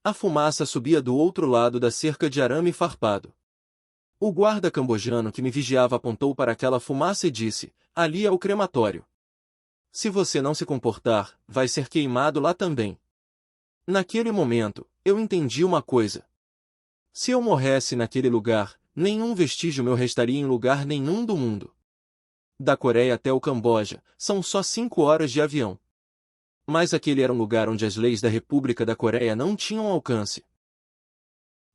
A fumaça subia do outro lado da cerca de arame farpado. O guarda cambojano que me vigiava apontou para aquela fumaça e disse: ali é o crematório. Se você não se comportar, vai ser queimado lá também. Naquele momento, eu entendi uma coisa. Se eu morresse naquele lugar, nenhum vestígio meu restaria em lugar nenhum do mundo. Da Coreia até o Camboja, são só 5 horas de avião. Mas aquele era um lugar onde as leis da República da Coreia não tinham alcance.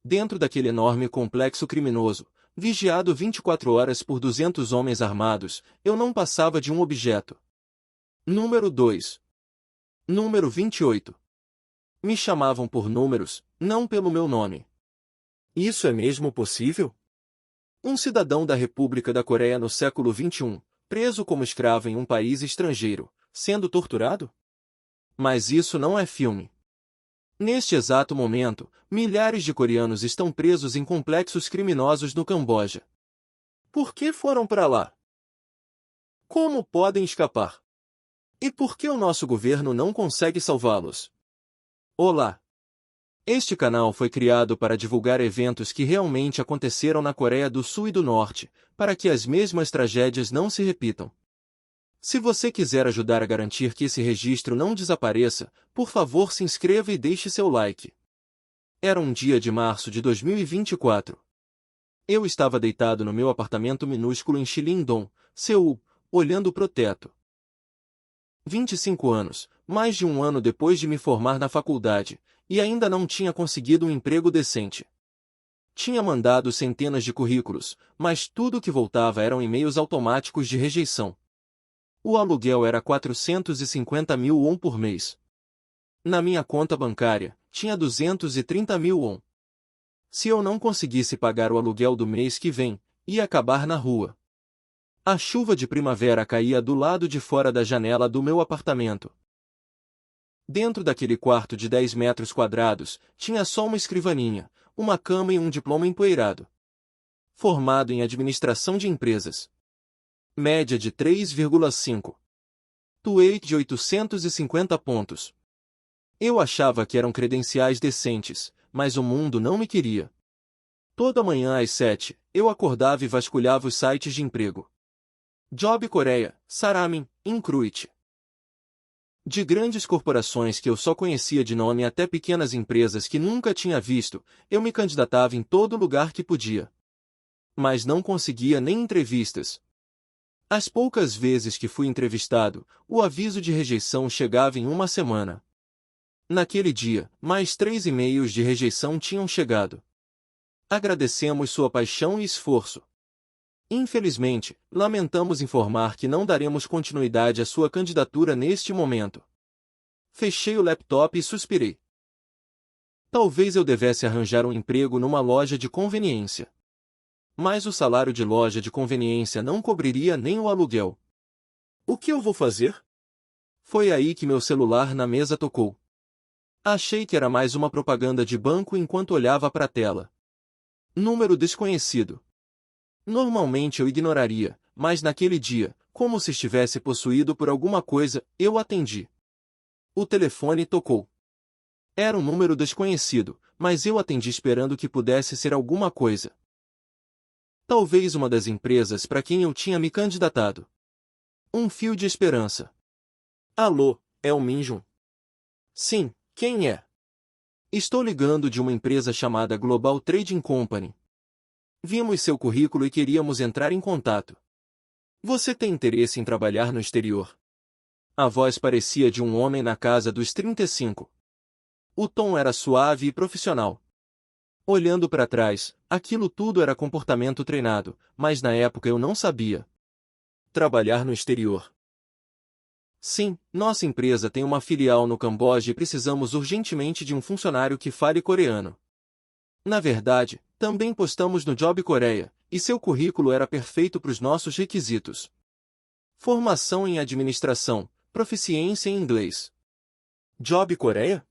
Dentro daquele enorme complexo criminoso, vigiado 24 horas por 200 homens armados, eu não passava de um objeto. Número 2. Número 28. Me chamavam por números, não pelo meu nome. Isso é mesmo possível? Um cidadão da República da Coreia no século XXI, preso como escravo em um país estrangeiro, sendo torturado? Mas isso não é filme. Neste exato momento, milhares de coreanos estão presos em complexos criminosos no Camboja. Por que foram para lá? Como podem escapar? E por que o nosso governo não consegue salvá-los? Olá! Este canal foi criado para divulgar eventos que realmente aconteceram na Coreia do Sul e do Norte, para que as mesmas tragédias não se repitam. Se você quiser ajudar a garantir que esse registro não desapareça, por favor se inscreva e deixe seu like. Era um dia de março de 2024. Eu estava deitado no meu apartamento minúsculo em Chilindong, Seul, olhando pro teto. 25 anos, mais de um ano depois de me formar na faculdade, e ainda não tinha conseguido um emprego decente. Tinha mandado centenas de currículos, mas tudo que voltava eram e-mails automáticos de rejeição. O aluguel era 450 mil won por mês. Na minha conta bancária, tinha 230 mil won. Se eu não conseguisse pagar o aluguel do mês que vem, ia acabar na rua. A chuva de primavera caía do lado de fora da janela do meu apartamento. Dentro daquele quarto de 10 metros quadrados, tinha só uma escrivaninha, uma cama e um diploma empoeirado. Formado em administração de empresas. Média de 3,5. TOEIC de 850 pontos. Eu achava que eram credenciais decentes, mas o mundo não me queria. Toda manhã às 7, eu acordava e vasculhava os sites de emprego. Job Coreia, Saramin, Incruit. De grandes corporações que eu só conhecia de nome até pequenas empresas que nunca tinha visto, eu me candidatava em todo lugar que podia. Mas não conseguia nem entrevistas. As poucas vezes que fui entrevistado, o aviso de rejeição chegava em uma semana. Naquele dia, mais 3 e-mails de rejeição tinham chegado. Agradecemos sua paixão e esforço. Infelizmente, lamentamos informar que não daremos continuidade à sua candidatura neste momento. Fechei o laptop e suspirei. Talvez eu devesse arranjar um emprego numa loja de conveniência. Mas o salário de loja de conveniência não cobriria nem o aluguel. O que eu vou fazer? Foi aí que meu celular na mesa tocou. Achei que era mais uma propaganda de banco enquanto olhava para a tela. Número desconhecido. Normalmente eu ignoraria, mas naquele dia, como se estivesse possuído por alguma coisa, eu atendi. O telefone tocou. Era um número desconhecido, mas eu atendi esperando que pudesse ser alguma coisa. Talvez uma das empresas para quem eu tinha me candidatado. Um fio de esperança. Alô, é o Minjun? Sim, quem é? Estou ligando de uma empresa chamada Global Trading Company. Vimos seu currículo e queríamos entrar em contato. Você tem interesse em trabalhar no exterior? A voz parecia de um homem na casa dos 35. O tom era suave e profissional. Olhando para trás, aquilo tudo era comportamento treinado, mas na época eu não sabia. Trabalhar no exterior. Sim, nossa empresa tem uma filial no Camboja e precisamos urgentemente de um funcionário que fale coreano. Na verdade, também postamos no Job Coreia, e seu currículo era perfeito para os nossos requisitos. Formação em administração, proficiência em inglês. Job Coreia?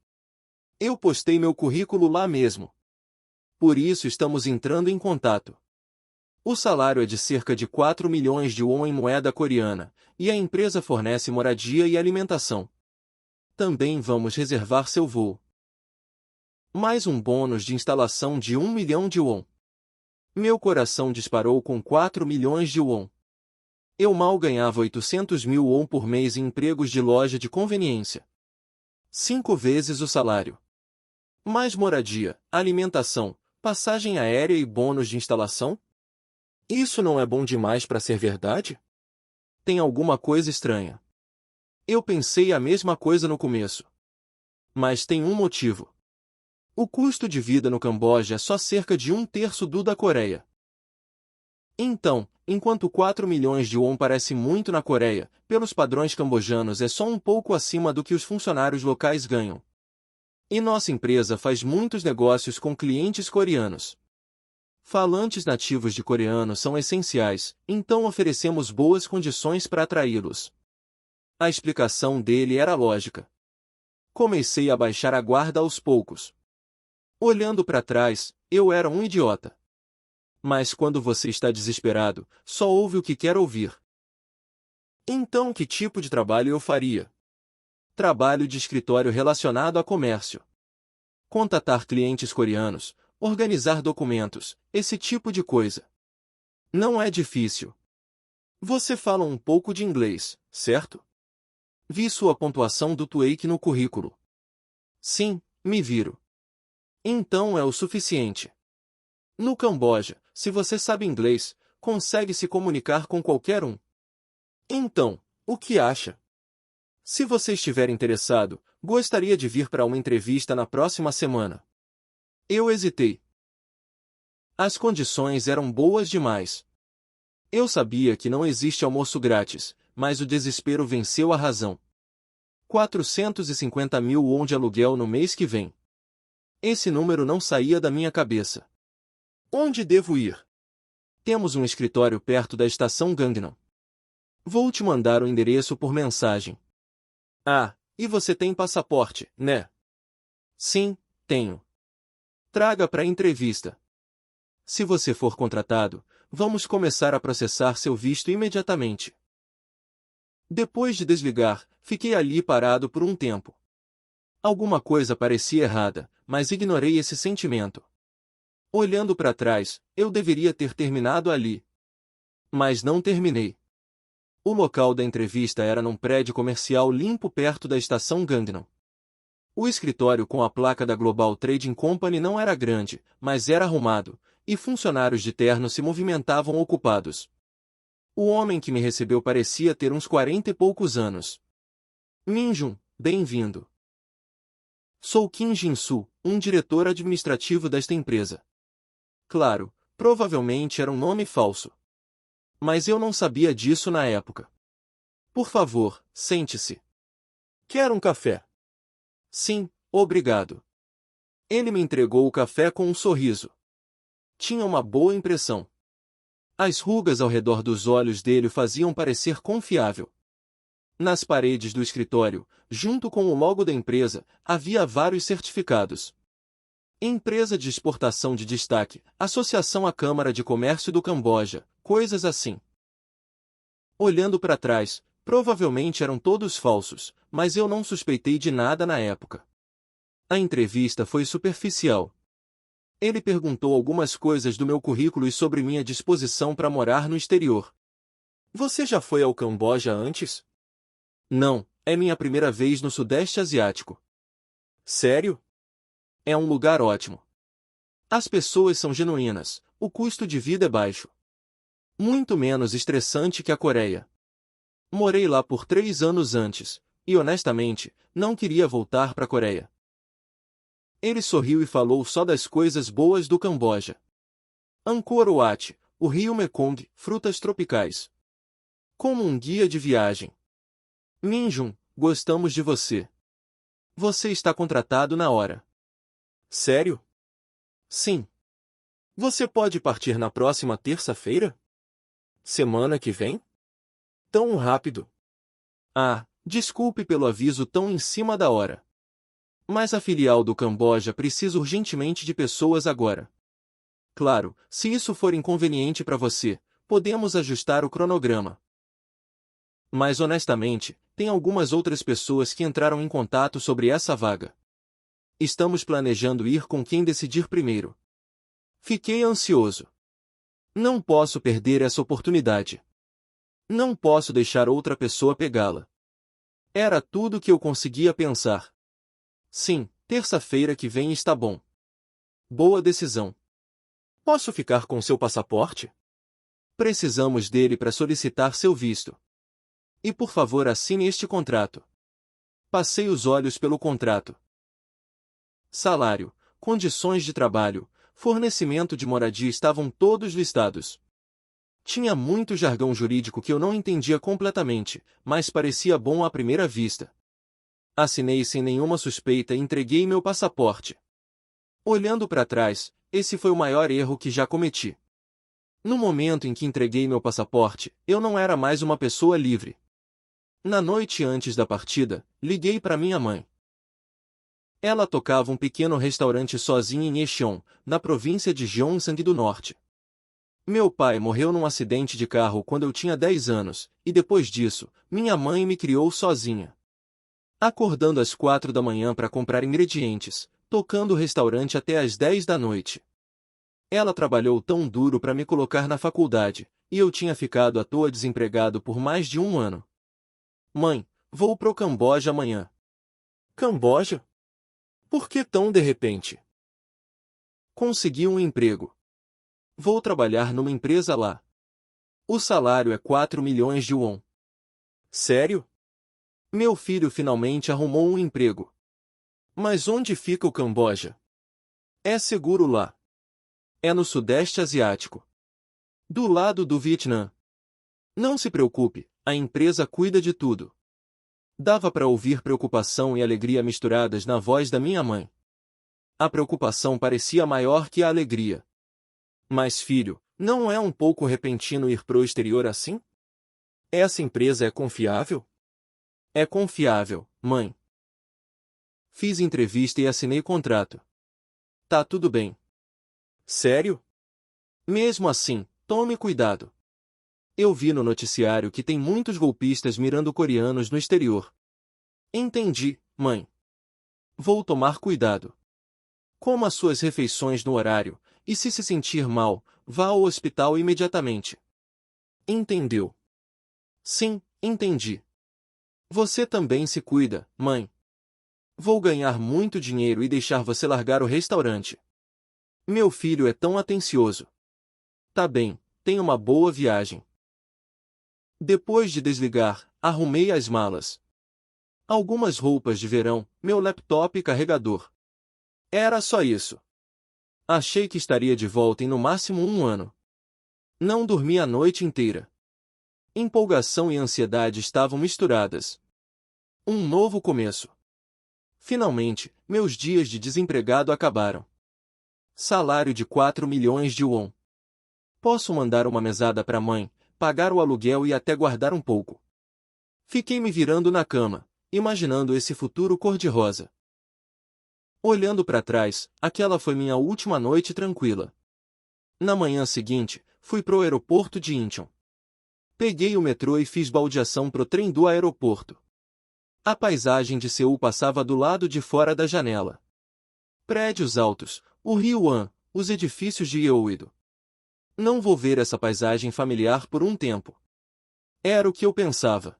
Eu postei meu currículo lá mesmo. Por isso estamos entrando em contato. O salário é de cerca de 4 milhões de won em moeda coreana, e a empresa fornece moradia e alimentação. Também vamos reservar seu voo. Mais um bônus de instalação de 1 milhão de won. Meu coração disparou com 4 milhões de won. Eu mal ganhava 800 mil won por mês em empregos de loja de conveniência. 5 vezes o salário. Mais moradia, alimentação, passagem aérea e bônus de instalação? Isso não é bom demais para ser verdade? Tem alguma coisa estranha. Eu pensei a mesma coisa no começo. Mas tem um motivo. O custo de vida no Camboja é só cerca de 1/3 do da Coreia. Então, enquanto 4 milhões de won parece muito na Coreia, pelos padrões cambojanos é só um pouco acima do que os funcionários locais ganham. E nossa empresa faz muitos negócios com clientes coreanos. Falantes nativos de coreano são essenciais, então oferecemos boas condições para atraí-los. A explicação dele era lógica. Comecei a baixar a guarda aos poucos. Olhando para trás, eu era um idiota. Mas quando você está desesperado, só ouve o que quer ouvir. Então, que tipo de trabalho eu faria? Trabalho de escritório relacionado a comércio. Contatar clientes coreanos, organizar documentos, esse tipo de coisa. Não é difícil. Você fala um pouco de inglês, certo? Vi sua pontuação do TOEIC no currículo. Sim, me viro. Então é o suficiente. No Camboja, se você sabe inglês, consegue se comunicar com qualquer um. Então, o que acha? Se você estiver interessado, gostaria de vir para uma entrevista na próxima semana. Eu hesitei. As condições eram boas demais. Eu sabia que não existe almoço grátis, mas o desespero venceu a razão. 450 mil won de aluguel no mês que vem. Esse número não saía da minha cabeça. Onde devo ir? Temos um escritório perto da estação Gangnam. Vou te mandar o endereço por mensagem. Ah, e você tem passaporte, né? Sim, tenho. Traga para a entrevista. Se você for contratado, vamos começar a processar seu visto imediatamente. Depois de desligar, fiquei ali parado por um tempo. Alguma coisa parecia errada, mas ignorei esse sentimento. Olhando para trás, eu deveria ter terminado ali. Mas não terminei. O local da entrevista era num prédio comercial limpo perto da estação Gangnam. O escritório com a placa da Global Trading Company não era grande, mas era arrumado, e funcionários de terno se movimentavam ocupados. O homem que me recebeu parecia ter uns 40 e poucos anos. Minjun, bem-vindo. Sou Kim Jin-soo, um diretor administrativo desta empresa. Claro, provavelmente era um nome falso. Mas eu não sabia disso na época. Por favor, sente-se. Quer um café? Sim, obrigado. Ele me entregou o café com um sorriso. Tinha uma boa impressão. As rugas ao redor dos olhos dele o faziam parecer confiável. Nas paredes do escritório, junto com o logo da empresa, havia vários certificados. Empresa de exportação de destaque, Associação à Câmara de Comércio do Camboja, coisas assim. Olhando para trás, provavelmente eram todos falsos, mas eu não suspeitei de nada na época. A entrevista foi superficial. Ele perguntou algumas coisas do meu currículo e sobre minha disposição para morar no exterior. Você já foi ao Camboja antes? Não, é minha primeira vez no Sudeste Asiático. Sério? É um lugar ótimo. As pessoas são genuínas, o custo de vida é baixo. Muito menos estressante que a Coreia. Morei lá por 3 anos antes, e honestamente, não queria voltar para a Coreia. Ele sorriu e falou só das coisas boas do Camboja. Angkor Wat, o rio Mekong, frutas tropicais. Como um guia de viagem. Minjun, gostamos de você. Você está contratado na hora. Sério? Sim. Você pode partir na próxima terça-feira? Semana que vem? Tão rápido. Ah, desculpe pelo aviso tão em cima da hora. Mas a filial do Camboja precisa urgentemente de pessoas agora. Claro, se isso for inconveniente para você, podemos ajustar o cronograma. Mas honestamente, tem algumas outras pessoas que entraram em contato sobre essa vaga. Estamos planejando ir com quem decidir primeiro. Fiquei ansioso. Não posso perder essa oportunidade. Não posso deixar outra pessoa pegá-la. Era tudo que eu conseguia pensar. Sim, terça-feira que vem está bom. Boa decisão. Posso ficar com seu passaporte? Precisamos dele para solicitar seu visto. E por favor assine este contrato. Passei os olhos pelo contrato. Salário, condições de trabalho, fornecimento de moradia estavam todos listados. Tinha muito jargão jurídico que eu não entendia completamente, mas parecia bom à primeira vista. Assinei sem nenhuma suspeita e entreguei meu passaporte. Olhando para trás, esse foi o maior erro que já cometi. No momento em que entreguei meu passaporte, eu não era mais uma pessoa livre. Na noite antes da partida, liguei para minha mãe. Ela tocava um pequeno restaurante sozinha em Echeon, na província de Gyeongsang do Norte. Meu pai morreu num acidente de carro quando eu tinha 10 anos, e depois disso, minha mãe me criou sozinha. Acordando às 4 da manhã para comprar ingredientes, tocando o restaurante até às 10 da noite. Ela trabalhou tão duro para me colocar na faculdade, e eu tinha ficado à toa desempregado por mais de um ano. Mãe, vou pro Camboja amanhã. Camboja? Por que tão de repente? Consegui um emprego. Vou trabalhar numa empresa lá. O salário é 4 milhões de won. Sério? Meu filho finalmente arrumou um emprego. Mas onde fica o Camboja? É seguro lá. É no Sudeste Asiático. Do lado do Vietnã. Não se preocupe, a empresa cuida de tudo. Dava para ouvir preocupação e alegria misturadas na voz da minha mãe. A preocupação parecia maior que a alegria. Mas filho, não é um pouco repentino ir pro exterior assim? Essa empresa é confiável? É confiável, mãe. Fiz entrevista e assinei contrato. Tá tudo bem. Sério? Mesmo assim, tome cuidado. Eu vi no noticiário que tem muitos golpistas mirando coreanos no exterior. Entendi, mãe. Vou tomar cuidado. Coma suas refeições no horário, e se sentir mal, vá ao hospital imediatamente. Entendeu? Sim, entendi. Você também se cuida, mãe. Vou ganhar muito dinheiro e deixar você largar o restaurante. Meu filho é tão atencioso. Tá bem, tenha uma boa viagem. Depois de desligar, arrumei as malas. Algumas roupas de verão, meu laptop e carregador. Era só isso. Achei que estaria de volta em no máximo um ano. Não dormi a noite inteira. Empolgação e ansiedade estavam misturadas. Um novo começo. Finalmente, meus dias de desempregado acabaram. Salário de 4 milhões de won. Posso mandar uma mesada para a mãe, pagar o aluguel e até guardar um pouco. Fiquei me virando na cama, imaginando esse futuro cor-de-rosa. Olhando para trás, aquela foi minha última noite tranquila. Na manhã seguinte, fui pro aeroporto de Incheon. Peguei o metrô e fiz baldeação pro trem do aeroporto. A paisagem de Seul passava do lado de fora da janela. Prédios altos, o rio Han, os edifícios de Yeouido. Não vou ver essa paisagem familiar por um tempo. Era o que eu pensava.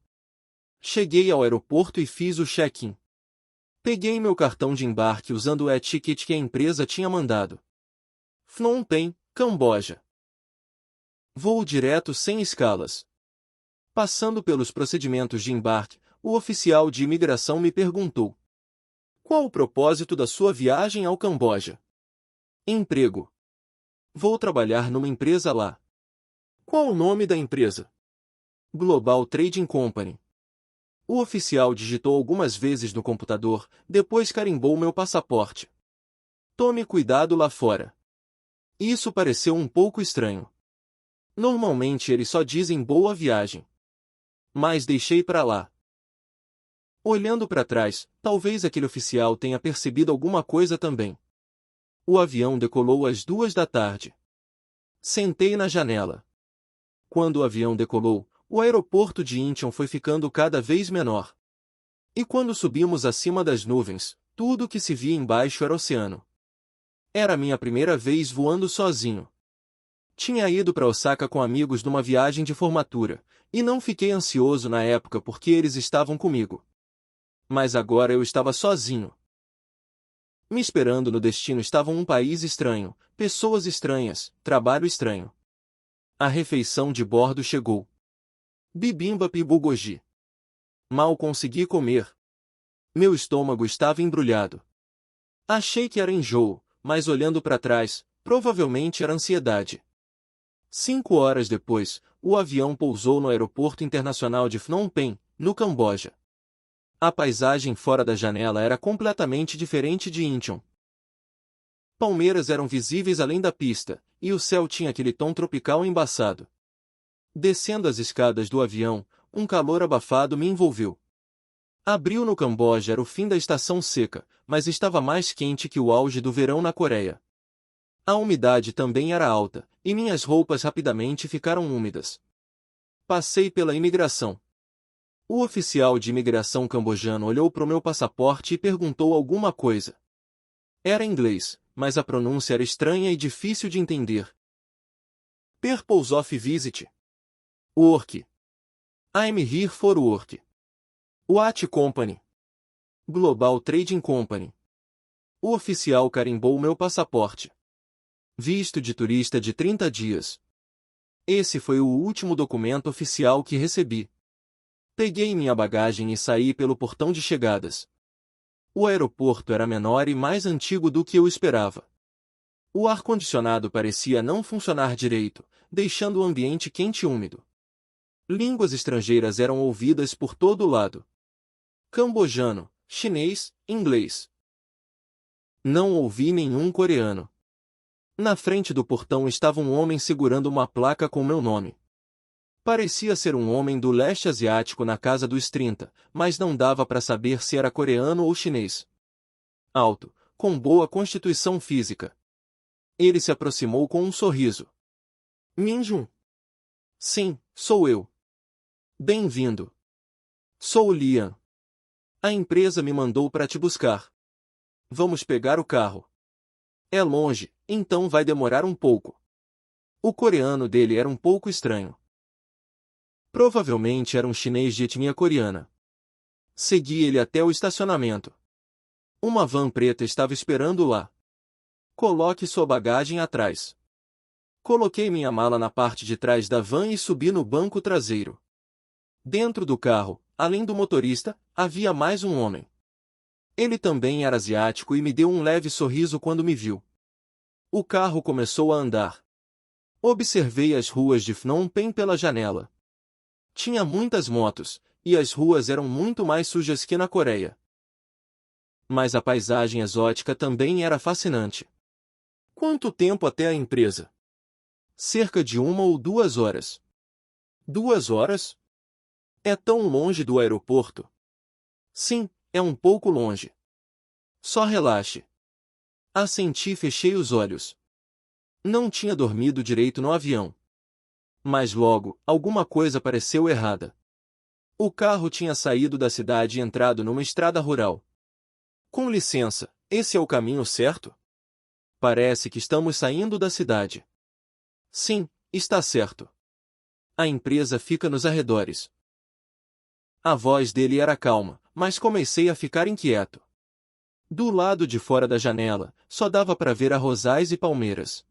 Cheguei ao aeroporto e fiz o check-in. Peguei meu cartão de embarque usando o e-ticket que a empresa tinha mandado. Phnom Penh, Camboja. Voo direto sem escalas. Passando pelos procedimentos de embarque, o oficial de imigração me perguntou: qual o propósito da sua viagem ao Camboja? Emprego. Vou trabalhar numa empresa lá. Qual o nome da empresa? Global Trading Company. O oficial digitou algumas vezes no computador, depois carimbou meu passaporte. Tome cuidado lá fora. Isso pareceu um pouco estranho. Normalmente eles só dizem boa viagem. Mas deixei pra lá. Olhando para trás, talvez aquele oficial tenha percebido alguma coisa também. O avião decolou às 2 da tarde. Sentei na janela. Quando o avião decolou, o aeroporto de Incheon foi ficando cada vez menor. E quando subimos acima das nuvens, Tudo que se via embaixo era oceano. Era minha primeira vez voando sozinho. Tinha ido para Osaka com amigos numa viagem de formatura, e não fiquei ansioso na época porque eles estavam comigo. Mas agora eu estava sozinho. Me esperando no destino estavam um país estranho, pessoas estranhas, trabalho estranho. A refeição de bordo chegou. Bibimbap e bulgogi. Mal consegui comer. Meu estômago estava embrulhado. Achei que era enjoo, mas olhando para trás, provavelmente era ansiedade. 5 horas depois, o avião pousou no Aeroporto Internacional de Phnom Penh, no Camboja. A paisagem fora da janela era completamente diferente de Incheon. Palmeiras eram visíveis além da pista, e o céu tinha aquele tom tropical embaçado. Descendo as escadas do avião, um calor abafado me envolveu. Abril no Camboja era o fim da estação seca, mas estava mais quente que o auge do verão na Coreia. A umidade também era alta, e minhas roupas rapidamente ficaram úmidas. Passei pela imigração. O oficial de imigração cambojano olhou para o meu passaporte e perguntou alguma coisa. Era inglês, mas a pronúncia era estranha e difícil de entender. Purpose of visit. Work. I'm here for work. What company? Global Trading Company. O oficial carimbou meu passaporte. Visto de turista de 30 dias. Esse foi o último documento oficial que recebi. Peguei minha bagagem e saí pelo portão de chegadas. O aeroporto era menor e mais antigo do que eu esperava. O ar-condicionado parecia não funcionar direito, deixando o ambiente quente e úmido. Línguas estrangeiras eram ouvidas por todo lado. Cambojano, chinês, inglês. Não ouvi nenhum coreano. Na frente do portão estava um homem segurando uma placa com meu nome. Parecia ser um homem do leste asiático na casa dos 30, mas não dava para saber se era coreano ou chinês. Alto, com boa constituição física. Ele se aproximou com um sorriso. Minjun? Sim, sou eu. Bem-vindo. Sou Lian. A empresa me mandou para te buscar. Vamos pegar o carro. É longe, então vai demorar um pouco. O coreano dele era um pouco estranho. Provavelmente era um chinês de etnia coreana. Segui ele até o estacionamento. Uma van preta estava esperando lá. Coloque sua bagagem atrás. Coloquei minha mala na parte de trás da van e subi no banco traseiro. Dentro do carro, além do motorista, havia mais um homem. Ele também era asiático e me deu um leve sorriso quando me viu. O carro começou a andar. Observei as ruas de Phnom Penh pela janela. Tinha muitas motos, e as ruas eram muito mais sujas que na Coreia. Mas a paisagem exótica também era fascinante. Quanto tempo até a empresa? Cerca de 1 ou 2 horas. 2 horas? É tão longe do aeroporto? Sim, é um pouco longe. Só relaxe. Assenti e fechei os olhos. Não tinha dormido direito no avião. Mas logo, alguma coisa pareceu errada. O carro tinha saído da cidade e entrado numa estrada rural. Com licença, esse é o caminho certo? Parece que estamos saindo da cidade. Sim, está certo. A empresa fica nos arredores. A voz dele era calma, mas comecei a ficar inquieto. Do lado de fora da janela, só dava para ver arrozais e palmeiras.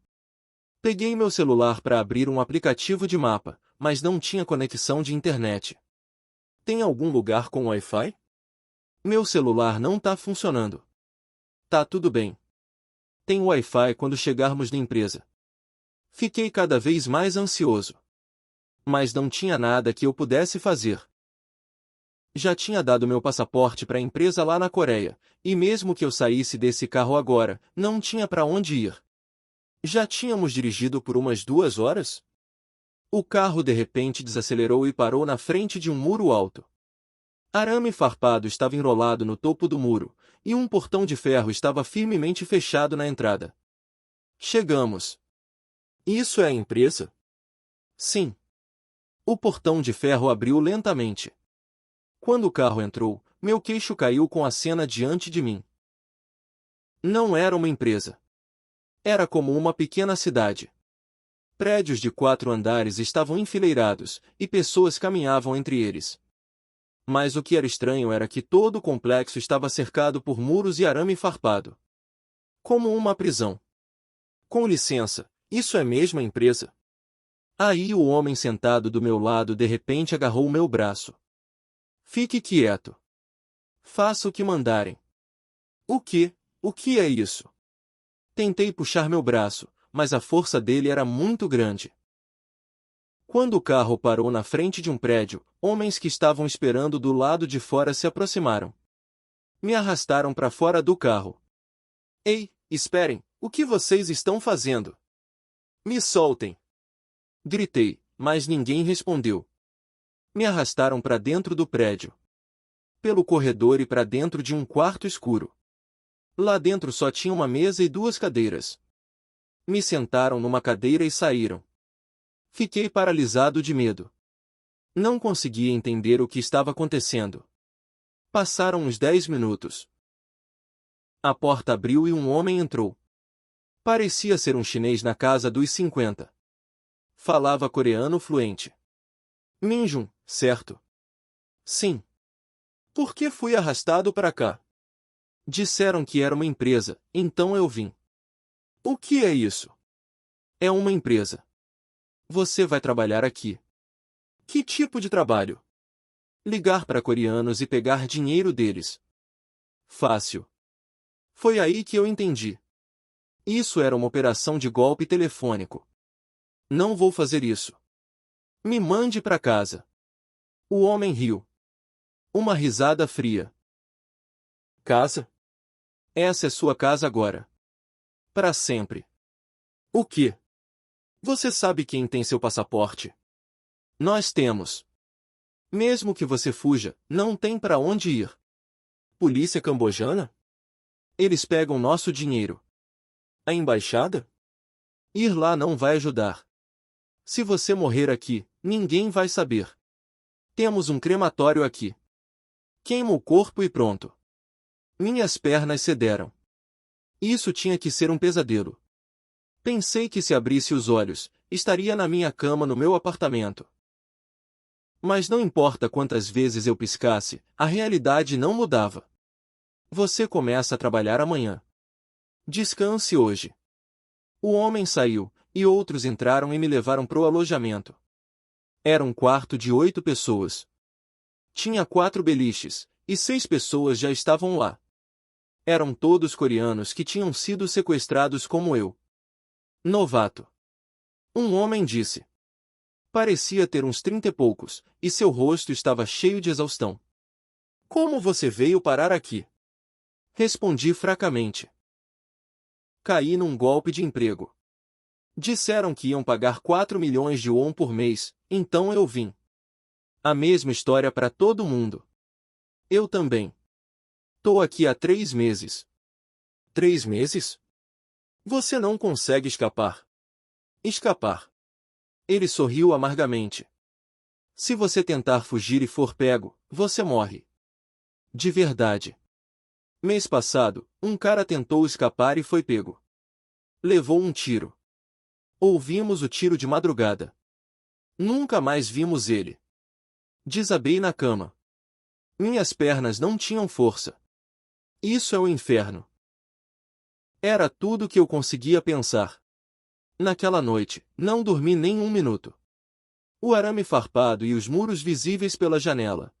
Peguei meu celular para abrir um aplicativo de mapa, mas não tinha conexão de internet. Tem algum lugar com Wi-Fi? Meu celular não tá funcionando. Tá tudo bem. Tem Wi-Fi quando chegarmos na empresa. Fiquei cada vez mais ansioso. Mas não tinha nada que eu pudesse fazer. Já tinha dado meu passaporte para a empresa lá na Coreia, e mesmo que eu saísse desse carro agora, não tinha para onde ir. Já tínhamos dirigido por umas 2 horas? O carro de repente desacelerou e parou na frente de um muro alto. Arame farpado estava enrolado no topo do muro, e um portão de ferro estava firmemente fechado na entrada. Chegamos. Isso é a empresa? Sim. O portão de ferro abriu lentamente. Quando o carro entrou, meu queixo caiu com a cena diante de mim. Não era uma empresa. Era como uma pequena cidade. Prédios de 4 andares estavam enfileirados, e pessoas caminhavam entre eles. Mas o que era estranho era que todo o complexo estava cercado por muros e arame farpado. Como uma prisão. Com licença, isso é mesmo a empresa? Aí o homem sentado do meu lado de repente agarrou meu braço. Fique quieto. Faça o que mandarem. O quê? O que é isso? Tentei puxar meu braço, mas a força dele era muito grande. Quando o carro parou na frente de um prédio, homens que estavam esperando do lado de fora se aproximaram. Me arrastaram para fora do carro. Ei, esperem, o que vocês estão fazendo? Me soltem! Gritei, mas ninguém respondeu. Me arrastaram para dentro do prédio. Pelo corredor e para dentro de um quarto escuro. Lá dentro só tinha uma mesa e 2 cadeiras. Me sentaram numa cadeira e saíram. Fiquei paralisado de medo. Não conseguia entender o que estava acontecendo. Passaram uns 10 minutos. A porta abriu e um homem entrou. Parecia ser um chinês na casa dos 50. Falava coreano fluente. Minjun, certo? Sim. Por que fui arrastado para cá? Disseram que era uma empresa, então eu vim. O que é isso? É uma empresa. Você vai trabalhar aqui. Que tipo de trabalho? Ligar para coreanos e pegar dinheiro deles. Fácil. Foi aí que eu entendi. Isso era uma operação de golpe telefônico. Não vou fazer isso. Me mande para casa. O homem riu. Uma risada fria. Casa? Essa é sua casa agora. Para sempre. O quê? Você sabe quem tem seu passaporte? Nós temos. Mesmo que você fuja, não tem para onde ir. Polícia cambojana? Eles pegam nosso dinheiro. A embaixada? Ir lá não vai ajudar. Se você morrer aqui, ninguém vai saber. Temos um crematório aqui. Queima o corpo e pronto. Minhas pernas cederam. Isso tinha que ser um pesadelo. Pensei que se abrisse os olhos, estaria na minha cama no meu apartamento. Mas não importa quantas vezes eu piscasse, a realidade não mudava. Você começa a trabalhar amanhã. Descanse hoje. O homem saiu, e outros entraram e me levaram pro alojamento. Era um quarto de 8 pessoas. Tinha 4 beliches, e 6 pessoas já estavam lá. Eram todos coreanos que tinham sido sequestrados como eu. Novato. Um homem disse. Parecia ter uns 30 e poucos, e seu rosto estava cheio de exaustão. Como você veio parar aqui? Respondi fracamente. Caí num golpe de emprego. Disseram que iam pagar 4 milhões de won por mês, então eu vim. A mesma história para todo mundo. Eu também. Tô aqui há 3 meses. 3 meses? Você não consegue escapar. Escapar. Ele sorriu amargamente. Se você tentar fugir e for pego, você morre. De verdade. Mês passado, um cara tentou escapar e foi pego. Levou um tiro. Ouvimos o tiro de madrugada. Nunca mais vimos ele. Desabei na cama. Minhas pernas não tinham força. Isso é o inferno. Era tudo que eu conseguia pensar. Naquela noite, não dormi nem um minuto. O arame farpado e os muros visíveis pela janela.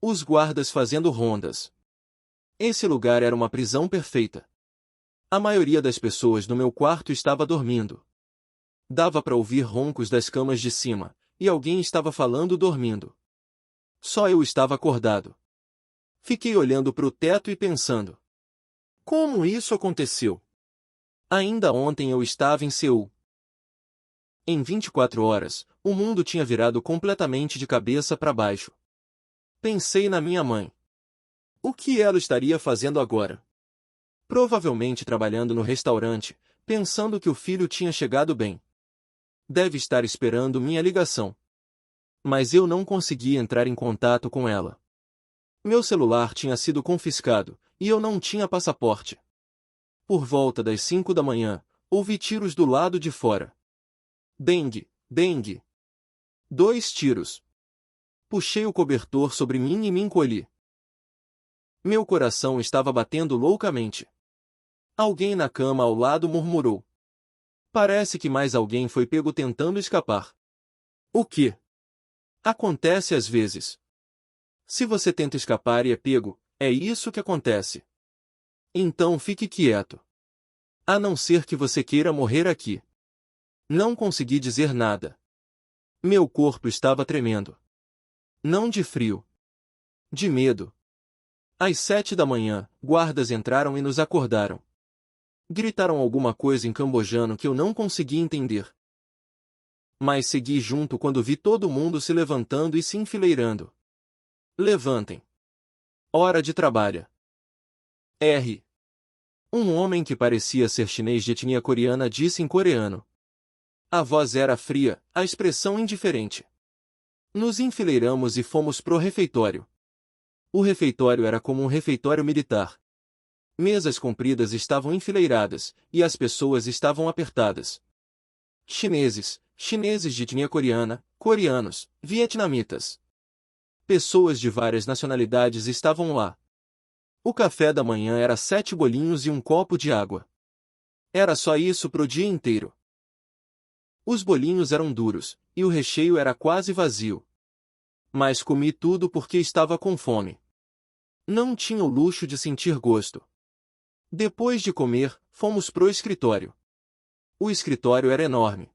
Os guardas fazendo rondas. Esse lugar era uma prisão perfeita. A maioria das pessoas no meu quarto estava dormindo. Dava para ouvir roncos das camas de cima, e alguém estava falando dormindo. Só eu estava acordado. Fiquei olhando para o teto e pensando. Como isso aconteceu? Ainda ontem eu estava em Seul. Em 24 horas, o mundo tinha virado completamente de cabeça para baixo. Pensei na minha mãe. O que ela estaria fazendo agora? Provavelmente trabalhando no restaurante, pensando que o filho tinha chegado bem. Deve estar esperando minha ligação. Mas eu não conseguia entrar em contato com ela. Meu celular tinha sido confiscado, e eu não tinha passaporte. Por volta das 5 da manhã, ouvi tiros do lado de fora. Dengue, dengue. 2 tiros. Puxei o cobertor sobre mim e me encolhi. Meu coração estava batendo loucamente. Alguém na cama ao lado murmurou. Parece que mais alguém foi pego tentando escapar. O quê? Acontece às vezes. Se você tenta escapar e é pego, é isso que acontece. Então fique quieto. A não ser que você queira morrer aqui. Não consegui dizer nada. Meu corpo estava tremendo. Não de frio. De medo. Às 7 da manhã, guardas entraram e nos acordaram. Gritaram alguma coisa em cambojano que eu não consegui entender. Mas segui junto quando vi todo mundo se levantando e se enfileirando. Levantem. Hora de trabalho. R. Um homem que parecia ser chinês de etnia coreana disse em coreano. A voz era fria, a expressão indiferente. Nos enfileiramos e fomos pro refeitório. O refeitório era como um refeitório militar. Mesas compridas estavam enfileiradas, e as pessoas estavam apertadas. Chineses, chineses de etnia coreana, coreanos, vietnamitas. Pessoas de várias nacionalidades estavam lá. O café da manhã era 7 bolinhos e um copo de água. Era só isso pro dia inteiro. Os bolinhos eram duros, e o recheio era quase vazio. Mas comi tudo porque estava com fome. Não tinha o luxo de sentir gosto. Depois de comer, fomos pro escritório. O escritório era enorme.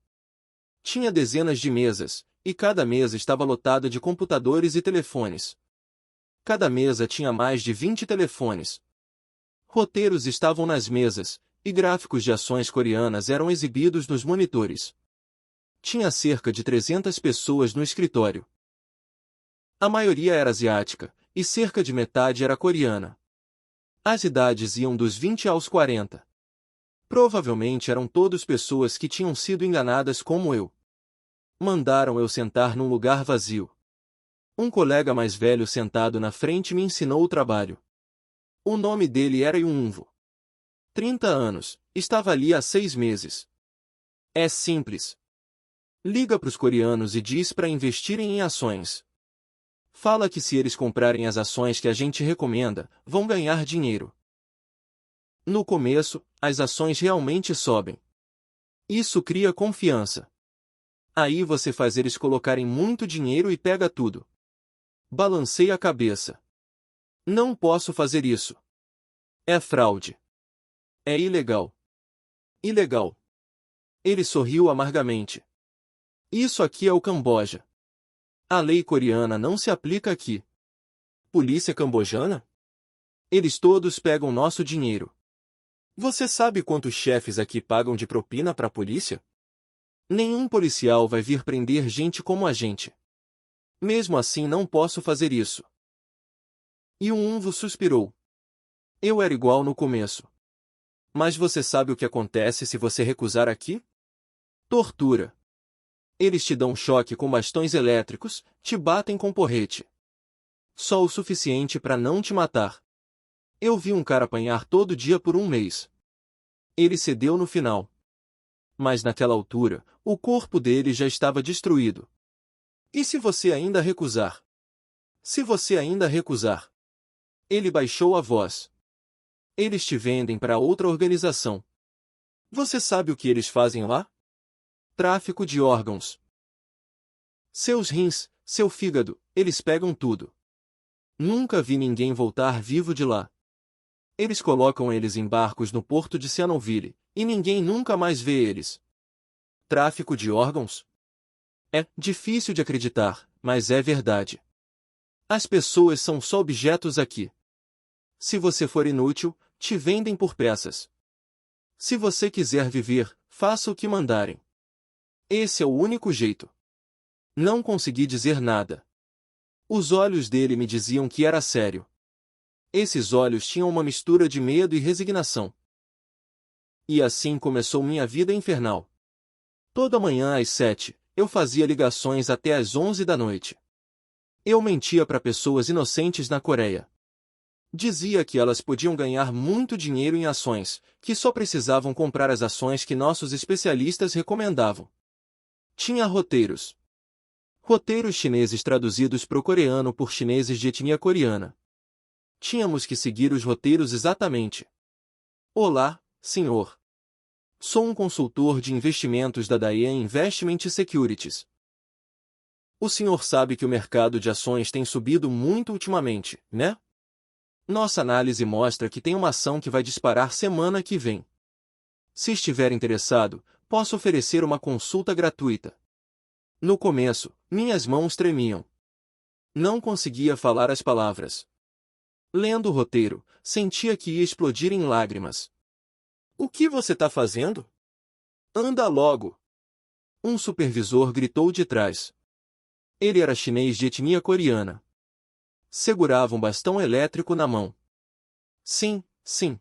Tinha dezenas de mesas, e cada mesa estava lotada de computadores e telefones. Cada mesa tinha mais de 20 telefones. Roteiros estavam nas mesas, e gráficos de ações coreanas eram exibidos nos monitores. Tinha cerca de 300 pessoas no escritório. A maioria era asiática, e cerca de metade era coreana. As idades iam dos 20 aos 40. Provavelmente eram todos pessoas que tinham sido enganadas como eu. Mandaram eu sentar num lugar vazio. Um colega mais velho sentado na frente me ensinou o trabalho. O nome dele era Yunvo. 30 anos, estava ali há 6 meses. É simples. Liga para os coreanos e diz para investirem em ações. Fala que se eles comprarem as ações que a gente recomenda, vão ganhar dinheiro. No começo, as ações realmente sobem. Isso cria confiança. Aí você faz eles colocarem muito dinheiro e pega tudo. Balancei a cabeça. Não posso fazer isso. É fraude. É ilegal. Ilegal. Ele sorriu amargamente. Isso aqui é o Camboja. A lei coreana não se aplica aqui. Polícia cambojana? Eles todos pegam nosso dinheiro. Você sabe quantos chefes aqui pagam de propina para a polícia? Nenhum policial vai vir prender gente como a gente. Mesmo assim não posso fazer isso. E o Unvo suspirou. Eu era igual no começo. Mas você sabe o que acontece se você recusar aqui? Tortura. Eles te dão choque com bastões elétricos, te batem com porrete. Só o suficiente para não te matar. Eu vi um cara apanhar todo dia por 1 mês. Ele cedeu no final. Mas naquela altura, o corpo dele já estava destruído. E se você ainda recusar? Se você ainda recusar? Ele baixou a voz. Eles te vendem para outra organização. Você sabe o que eles fazem lá? Tráfico de órgãos. Seus rins, seu fígado, eles pegam tudo. Nunca vi ninguém voltar vivo de lá. Eles colocam eles em barcos no porto de Sihanoukville, e ninguém nunca mais vê eles. Tráfico de órgãos? É difícil de acreditar, mas é verdade. As pessoas são só objetos aqui. Se você for inútil, te vendem por peças. Se você quiser viver, faça o que mandarem. Esse é o único jeito. Não consegui dizer nada. Os olhos dele me diziam que era sério. Esses olhos tinham uma mistura de medo e resignação. E assim começou minha vida infernal. Toda manhã às 7, eu fazia ligações até às 11 da noite. Eu mentia para pessoas inocentes na Coreia. Dizia que elas podiam ganhar muito dinheiro em ações, que só precisavam comprar as ações que nossos especialistas recomendavam. Tinha roteiros. Roteiros chineses traduzidos para o coreano por chineses de etnia coreana. Tínhamos que seguir os roteiros exatamente. Olá, senhor. Sou um consultor de investimentos da Dayan Investment Securities. O senhor sabe que o mercado de ações tem subido muito ultimamente, né? Nossa análise mostra que tem uma ação que vai disparar semana que vem. Se estiver interessado, posso oferecer uma consulta gratuita. No começo, minhas mãos tremiam. Não conseguia falar as palavras. Lendo o roteiro, sentia que ia explodir em lágrimas. O que você está fazendo? Anda logo! Um supervisor gritou de trás. Ele era chinês de etnia coreana. Segurava um bastão elétrico na mão. Sim, sim.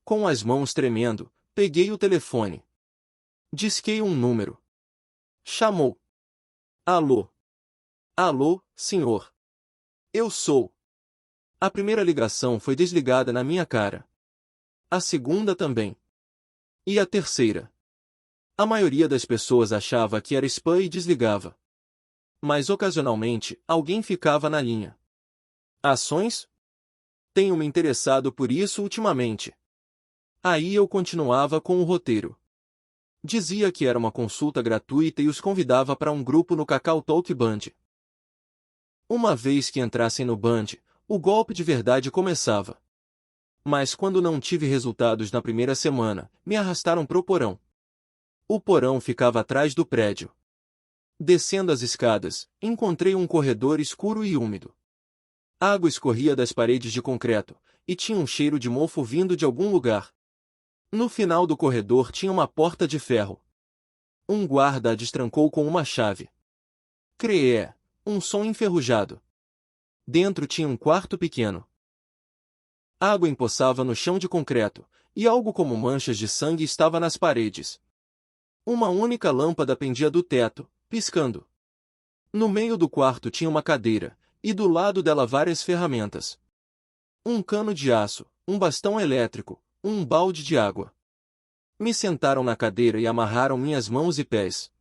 Com as mãos tremendo, peguei o telefone. Disquei um número. Chamou. Alô. Alô, senhor. Eu sou. A primeira ligação foi desligada na minha cara. A segunda também. E a terceira. A maioria das pessoas achava que era spam e desligava. Mas ocasionalmente, alguém ficava na linha. Ações? Tenho me interessado por isso ultimamente. Aí eu continuava com o roteiro. Dizia que era uma consulta gratuita e os convidava para um grupo no Kakao Talk Band. Uma vez que entrassem no Band, o golpe de verdade começava. Mas quando não tive resultados na primeira semana, me arrastaram pro porão. O porão ficava atrás do prédio. Descendo as escadas, encontrei um corredor escuro e úmido. Água escorria das paredes de concreto, e tinha um cheiro de mofo vindo de algum lugar. No final do corredor tinha uma porta de ferro. Um guarda a destrancou com uma chave. Creé, um som enferrujado. Dentro tinha um quarto pequeno. Água empoçava no chão de concreto, e algo como manchas de sangue estava nas paredes. Uma única lâmpada pendia do teto, piscando. No meio do quarto tinha uma cadeira, e do lado dela várias ferramentas. Um cano de aço, um bastão elétrico, um balde de água. Me sentaram na cadeira e amarraram minhas mãos e pés.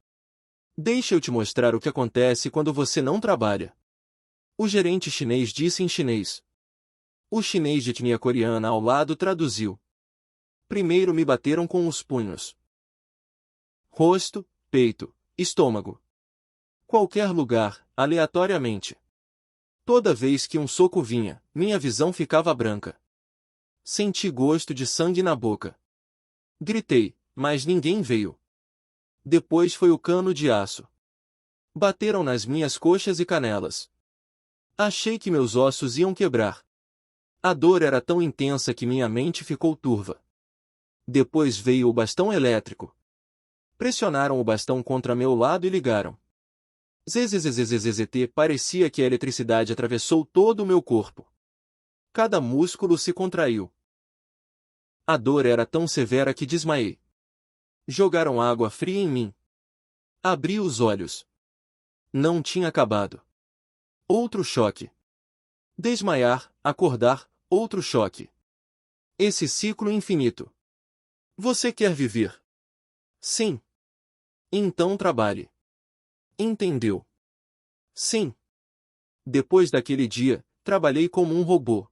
Deixa eu te mostrar o que acontece quando você não trabalha. O gerente chinês disse em chinês. O chinês de etnia coreana ao lado traduziu. Primeiro me bateram com os punhos. Rosto, peito, estômago. Qualquer lugar, aleatoriamente. Toda vez que um soco vinha, minha visão ficava branca. Senti gosto de sangue na boca. Gritei, mas ninguém veio. Depois foi o cano de aço. Bateram nas minhas coxas e canelas. Achei que meus ossos iam quebrar. A dor era tão intensa que minha mente ficou turva. Depois veio o bastão elétrico. Pressionaram o bastão contra meu lado e ligaram. Zzzzzzzt, parecia que a eletricidade atravessou todo o meu corpo. Cada músculo se contraiu. A dor era tão severa que desmaiei. Jogaram água fria em mim. Abri os olhos. Não tinha acabado. Outro choque. Desmaiar, acordar, outro choque. Esse ciclo infinito. Você quer viver? Sim. Então trabalhe. Entendeu? Sim. Depois daquele dia, trabalhei como um robô.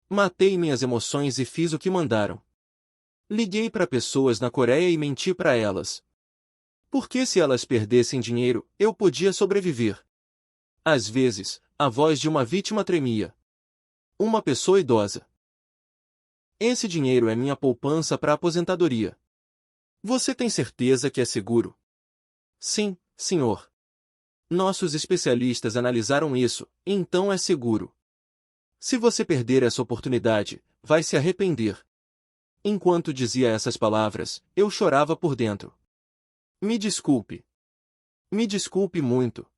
Matei minhas emoções e fiz o que mandaram. Liguei para pessoas na Coreia e menti para elas. Porque se elas perdessem dinheiro, eu podia sobreviver. Às vezes, a voz de uma vítima tremia. Uma pessoa idosa. Esse dinheiro é minha poupança para a aposentadoria. Você tem certeza que é seguro? Sim, senhor. Nossos especialistas analisaram isso, então é seguro. Se você perder essa oportunidade, vai se arrepender. Enquanto dizia essas palavras, eu chorava por dentro. Me desculpe. Me desculpe muito.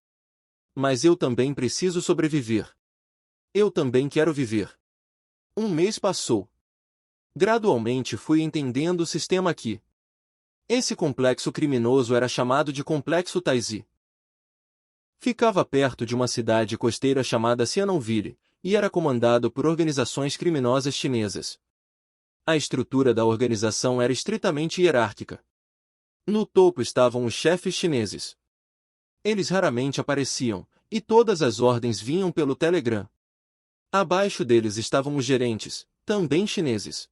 Mas eu também preciso sobreviver. Eu também quero viver. Um mês passou. Gradualmente fui entendendo o sistema aqui. Esse complexo criminoso era chamado de Complexo Taizhi. Ficava perto de uma cidade costeira chamada Sianonville, e era comandado por organizações criminosas chinesas. A estrutura da organização era estritamente hierárquica. No topo estavam os chefes chineses. Eles raramente apareciam, e todas as ordens vinham pelo Telegram. Abaixo deles estavam os gerentes, também chineses.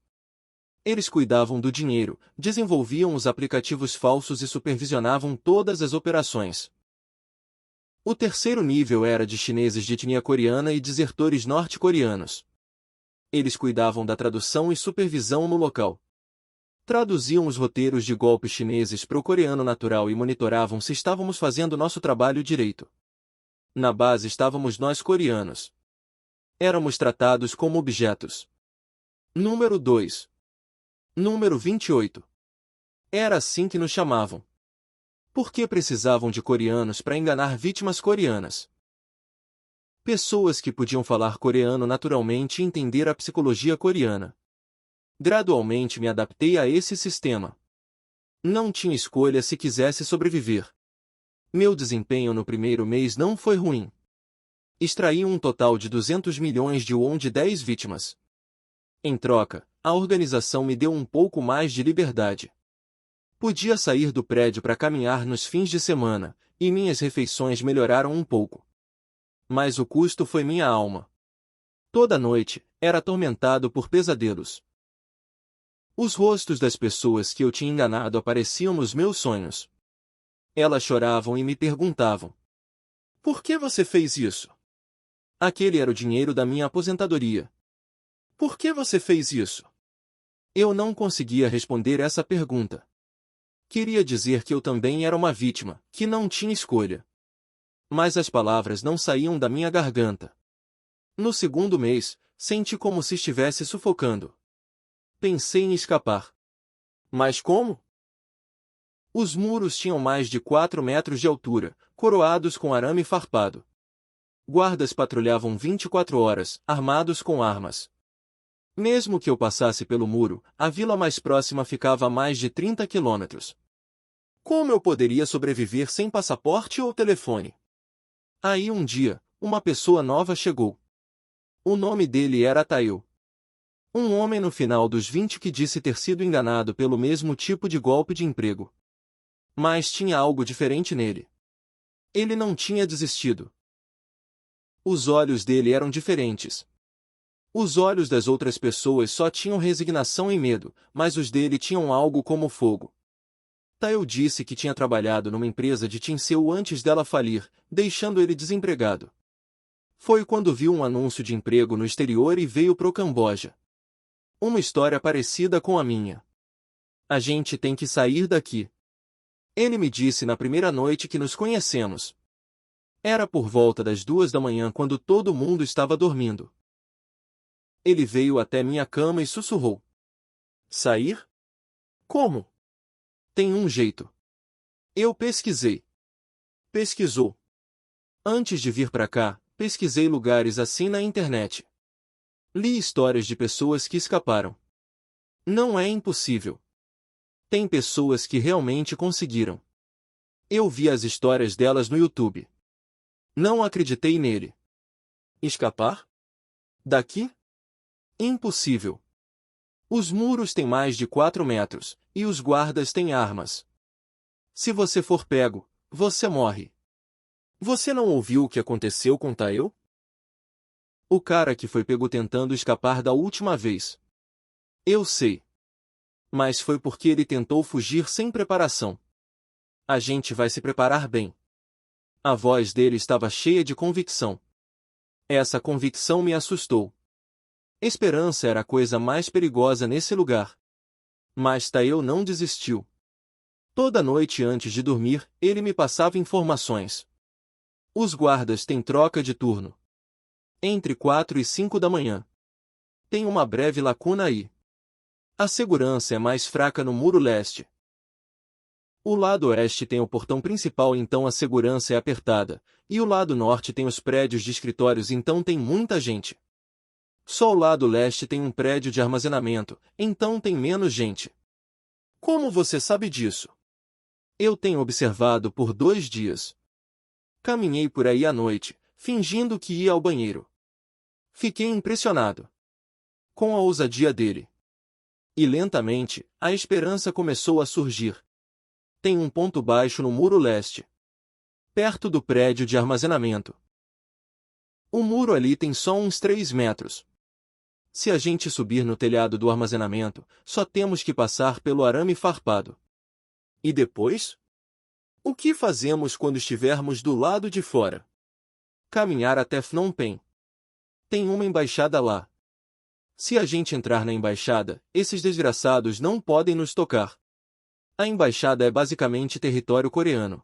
Eles cuidavam do dinheiro, desenvolviam os aplicativos falsos e supervisionavam todas as operações. O terceiro nível era de chineses de etnia coreana e desertores norte-coreanos. Eles cuidavam da tradução e supervisão no local. Traduziam os roteiros de golpes chineses para o coreano natural e monitoravam se estávamos fazendo nosso trabalho direito. Na base estávamos nós coreanos. Éramos tratados como objetos. Número 2. Número 28. Era assim que nos chamavam. Por que precisavam de coreanos para enganar vítimas coreanas? Pessoas que podiam falar coreano naturalmente e entender a psicologia coreana. Gradualmente me adaptei a esse sistema. Não tinha escolha se quisesse sobreviver. Meu desempenho no primeiro mês não foi ruim. Extraí um total de 200 milhões de won de 10 vítimas. Em troca, a organização me deu um pouco mais de liberdade. Podia sair do prédio para caminhar nos fins de semana, e minhas refeições melhoraram um pouco. Mas o custo foi minha alma. Toda noite, era atormentado por pesadelos. Os rostos das pessoas que eu tinha enganado apareciam nos meus sonhos. Elas choravam e me perguntavam: por que você fez isso? Aquele era o dinheiro da minha aposentadoria. Por que você fez isso? Eu não conseguia responder essa pergunta. Queria dizer que eu também era uma vítima, que não tinha escolha. Mas as palavras não saíam da minha garganta. No segundo mês, senti como se estivesse sufocando. Pensei em escapar. Mas como? Os muros tinham mais de 4 metros de altura, coroados com arame farpado. Guardas patrulhavam 24 horas, armados com armas. Mesmo que eu passasse pelo muro, a vila mais próxima ficava a mais de 30 quilômetros. Como eu poderia sobreviver sem passaporte ou telefone? Aí um dia, uma pessoa nova chegou. O nome dele era Tail. Um homem no final dos 20 que disse ter sido enganado pelo mesmo tipo de golpe de emprego. Mas tinha algo diferente nele. Ele não tinha desistido. Os olhos dele eram diferentes. Os olhos das outras pessoas só tinham resignação e medo, mas os dele tinham algo como fogo. Tail disse que tinha trabalhado numa empresa de Tinseu antes dela falir, deixando ele desempregado. Foi quando viu um anúncio de emprego no exterior e veio pro Camboja. Uma história parecida com a minha. A gente tem que sair daqui. Ele me disse na primeira noite que nos conhecemos. Era por volta das 2 da manhã quando todo mundo estava dormindo. Ele veio até minha cama e sussurrou: sair? Como? Tem um jeito. Eu pesquisei. Pesquisou. Antes de vir pra cá, pesquisei lugares assim na internet. Li histórias de pessoas que escaparam. Não é impossível. Tem pessoas que realmente conseguiram. Eu vi as histórias delas no YouTube. Não acreditei nele. Escapar? Daqui? Impossível. Os muros têm mais de 4 metros, e os guardas têm armas. Se você for pego, você morre. Você não ouviu o que aconteceu com Tail? O cara que foi pego tentando escapar da última vez. Eu sei. Mas foi porque ele tentou fugir sem preparação. A gente vai se preparar bem. A voz dele estava cheia de convicção. Essa convicção me assustou. Esperança era a coisa mais perigosa nesse lugar. Mas Tail não desistiu. Toda noite antes de dormir, ele me passava informações. Os guardas têm troca de turno. Entre 4 e 5 da manhã. Tem uma breve lacuna aí. A segurança é mais fraca no muro leste. O lado oeste tem o portão principal, então a segurança é apertada, e o lado norte tem os prédios de escritórios, então tem muita gente. Só o lado leste tem um prédio de armazenamento, então tem menos gente. Como você sabe disso? Eu tenho observado por 2 dias. Caminhei por aí à noite, fingindo que ia ao banheiro. Fiquei impressionado com a ousadia dele. E lentamente, a esperança começou a surgir. Tem um ponto baixo no muro leste, perto do prédio de armazenamento. O muro ali tem só uns 3 metros. Se a gente subir no telhado do armazenamento, só temos que passar pelo arame farpado. E depois? O que fazemos quando estivermos do lado de fora? Caminhar até Phnom Penh. Tem uma embaixada lá. Se a gente entrar na embaixada, esses desgraçados não podem nos tocar. A embaixada é basicamente território coreano.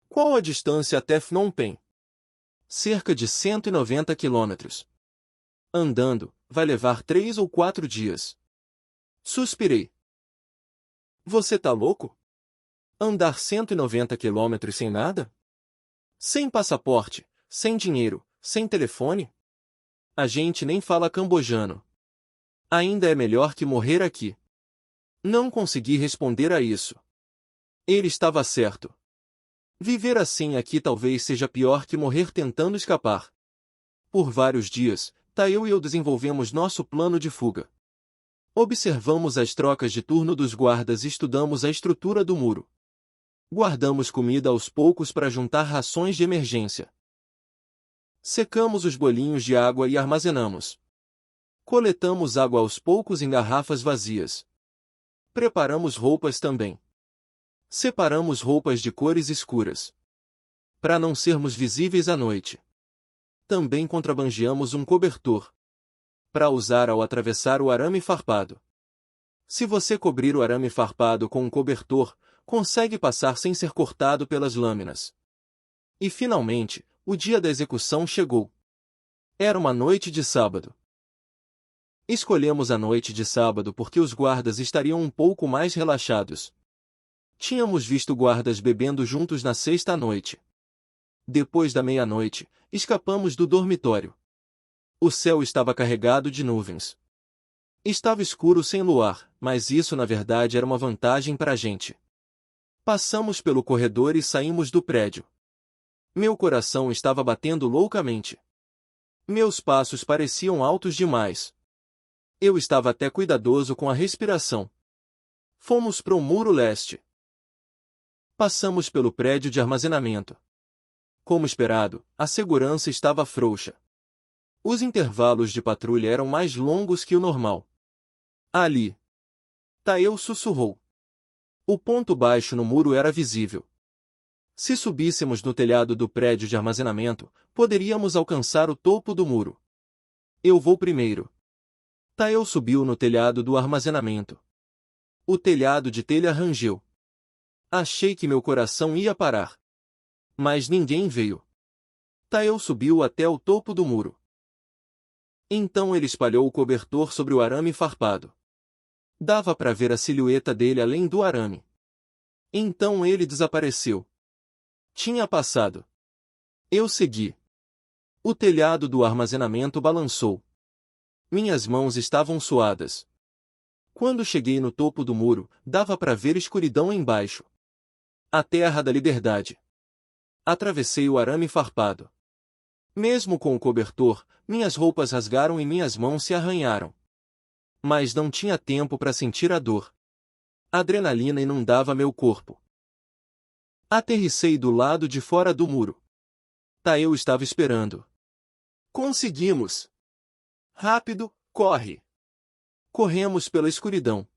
Qual a distância até Phnom Penh? Cerca de 190 quilômetros. Andando, vai levar 3 ou 4 dias. Suspirei. Você tá louco? Andar 190 quilômetros sem nada? Sem passaporte, sem dinheiro, sem telefone? A gente nem fala cambojano. Ainda é melhor que morrer aqui. Não consegui responder a isso. Ele estava certo. Viver assim aqui talvez seja pior que morrer tentando escapar. Por vários dias, Taeu e eu desenvolvemos nosso plano de fuga. Observamos as trocas de turno dos guardas e estudamos a estrutura do muro. Guardamos comida aos poucos para juntar rações de emergência. Secamos os bolinhos de água e armazenamos. Coletamos água aos poucos em garrafas vazias. Preparamos roupas também. Separamos roupas de cores escuras, para não sermos visíveis à noite. Também contrabandeamos um cobertor, para usar ao atravessar o arame farpado. Se você cobrir o arame farpado com um cobertor, consegue passar sem ser cortado pelas lâminas. E finalmente, o dia da execução chegou. Era uma noite de sábado. Escolhemos a noite de sábado porque os guardas estariam um pouco mais relaxados. Tínhamos visto guardas bebendo juntos na sexta noite. Depois da meia-noite, escapamos do dormitório. O céu estava carregado de nuvens. Estava escuro sem luar, mas isso na verdade era uma vantagem para a gente. Passamos pelo corredor e saímos do prédio. Meu coração estava batendo loucamente. Meus passos pareciam altos demais. Eu estava até cuidadoso com a respiração. Fomos para o muro leste. Passamos pelo prédio de armazenamento. Como esperado, a segurança estava frouxa. Os intervalos de patrulha eram mais longos que o normal. Ali. Taeu sussurrou. O ponto baixo no muro era visível. Se subíssemos no telhado do prédio de armazenamento, poderíamos alcançar o topo do muro. Eu vou primeiro. Taeu subiu no telhado do armazenamento. O telhado de telha rangeu. Achei que meu coração ia parar. Mas ninguém veio. Taeu subiu até o topo do muro. Então ele espalhou o cobertor sobre o arame farpado. Dava para ver a silhueta dele além do arame. Então ele desapareceu. Tinha passado. Eu segui. O telhado do armazenamento balançou. Minhas mãos estavam suadas. Quando cheguei no topo do muro, dava para ver escuridão embaixo. A terra da liberdade. Atravessei o arame farpado. Mesmo com o cobertor, minhas roupas rasgaram e minhas mãos se arranharam. Mas não tinha tempo para sentir a dor. A adrenalina inundava meu corpo. Aterrissei do lado de fora do muro. Taeu estava esperando. Conseguimos! Rápido, corre! Corremos pela escuridão.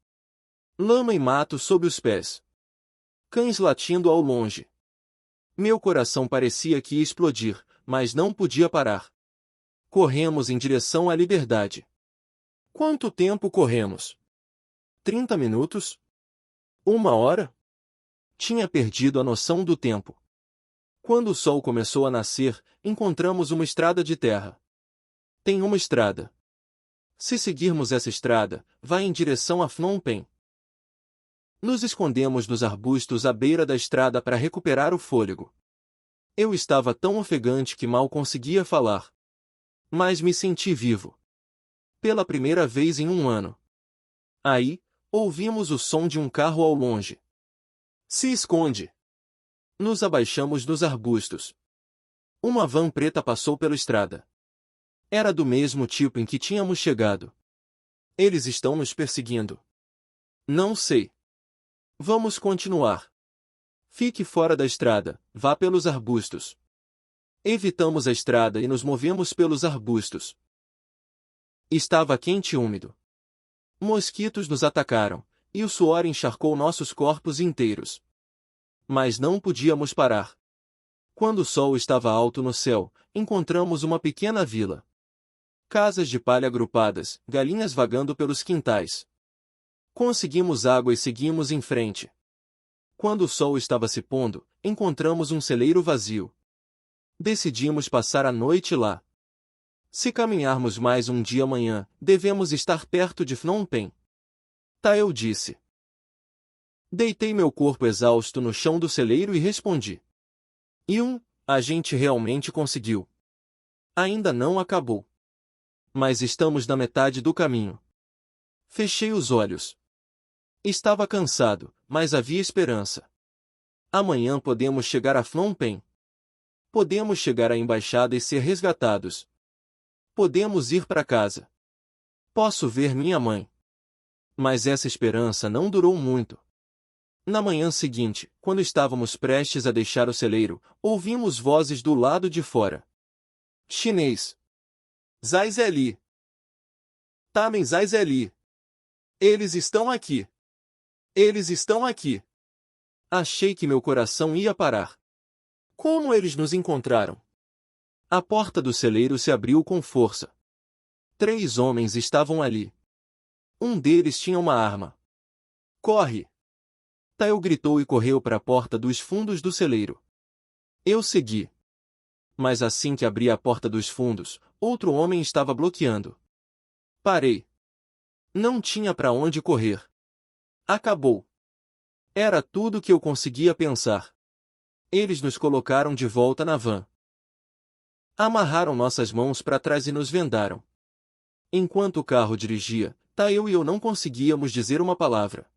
Lama e mato sob os pés. Cães latindo ao longe. Meu coração parecia que ia explodir, mas não podia parar. Corremos em direção à liberdade. Quanto tempo corremos? 30 minutos? 1 hora? Tinha perdido a noção do tempo. Quando o sol começou a nascer, encontramos uma estrada de terra. Tem uma estrada. Se seguirmos essa estrada, vai em direção a Phnom Penh. Nos escondemos nos arbustos à beira da estrada para recuperar o fôlego. Eu estava tão ofegante que mal conseguia falar. Mas me senti vivo. Pela primeira vez em 1 ano. Aí, ouvimos o som de um carro ao longe. Se esconde! Nos abaixamos dos arbustos. Uma van preta passou pela estrada. Era do mesmo tipo em que tínhamos chegado. Eles estão nos perseguindo. Não sei. Vamos continuar. Fique fora da estrada, vá pelos arbustos. Evitamos a estrada e nos movemos pelos arbustos. Estava quente e úmido. Mosquitos nos atacaram, e o suor encharcou nossos corpos inteiros. Mas não podíamos parar. Quando o sol estava alto no céu, encontramos uma pequena vila. Casas de palha agrupadas, galinhas vagando pelos quintais. Conseguimos água e seguimos em frente. Quando o sol estava se pondo, encontramos um celeiro vazio. Decidimos passar a noite lá. Se caminharmos mais um dia amanhã, devemos estar perto de Phnom Penh. Tael disse. Deitei meu corpo exausto no chão do celeiro e respondi. A gente realmente conseguiu. Ainda não acabou. Mas estamos na metade do caminho. Fechei os olhos. Estava cansado, mas havia esperança. Amanhã podemos chegar a Phnom Penh. Podemos chegar à embaixada e ser resgatados. Podemos ir para casa. Posso ver minha mãe. Mas essa esperança não durou muito. Na manhã seguinte, quando estávamos prestes a deixar o celeiro, ouvimos vozes do lado de fora. Chinês. Zai Zeli. Tamen Zai Zeli. Eles estão aqui. Eles estão aqui. Achei que meu coração ia parar. Como eles nos encontraram? A porta do celeiro se abriu com força. 3 homens estavam ali. Um deles tinha uma arma. Corre! Tael gritou e correu para a porta dos fundos do celeiro. Eu segui. Mas assim que abri a porta dos fundos, outro homem estava bloqueando. Parei. Não tinha para onde correr. Acabou. Era tudo que eu conseguia pensar. Eles nos colocaram de volta na van. Amarraram nossas mãos para trás e nos vendaram. Enquanto o carro dirigia, Tael e eu não conseguíamos dizer uma palavra.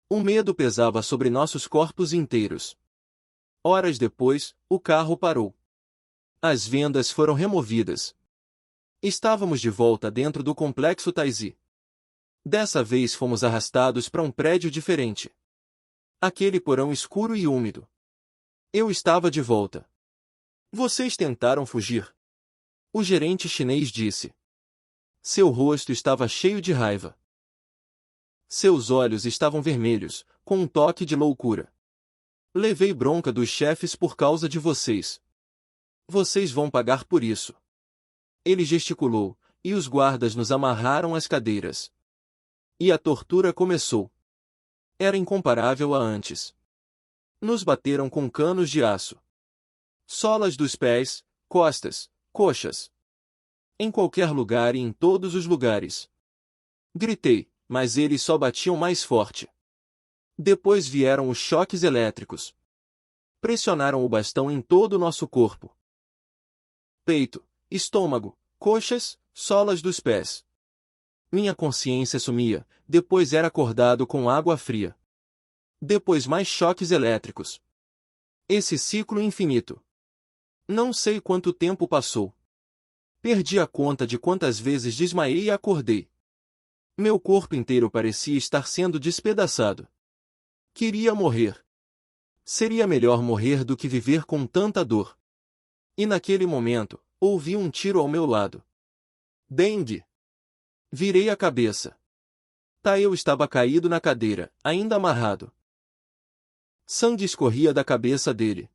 O medo pesava sobre nossos corpos inteiros. Horas depois, o carro parou. As vendas foram removidas. Estávamos de volta dentro do complexo Taizhi. Dessa vez fomos arrastados para um prédio diferente. Aquele porão escuro e úmido. Eu estava de volta. Vocês tentaram fugir? O gerente chinês disse. Seu rosto estava cheio de raiva. Seus olhos estavam vermelhos, com um toque de loucura. Levei bronca dos chefes por causa de vocês. Vocês vão pagar por isso. Ele gesticulou, e os guardas nos amarraram às cadeiras. E a tortura começou. Era incomparável a antes. Nos bateram com canos de aço. Solas dos pés, costas, coxas. Em qualquer lugar e em todos os lugares. Gritei, mas eles só batiam mais forte. Depois vieram os choques elétricos. Pressionaram o bastão em todo o nosso corpo. Peito, estômago, coxas, solas dos pés. Minha consciência sumia, depois era acordado com água fria. Depois mais choques elétricos. Esse ciclo infinito. Não sei quanto tempo passou. Perdi a conta de quantas vezes desmaiei e acordei. Meu corpo inteiro parecia estar sendo despedaçado. Queria morrer. Seria melhor morrer do que viver com tanta dor. E naquele momento, ouvi um tiro ao meu lado. Dengue! Virei a cabeça. Tael estava caído na cadeira, ainda amarrado. Sangue escorria da cabeça dele.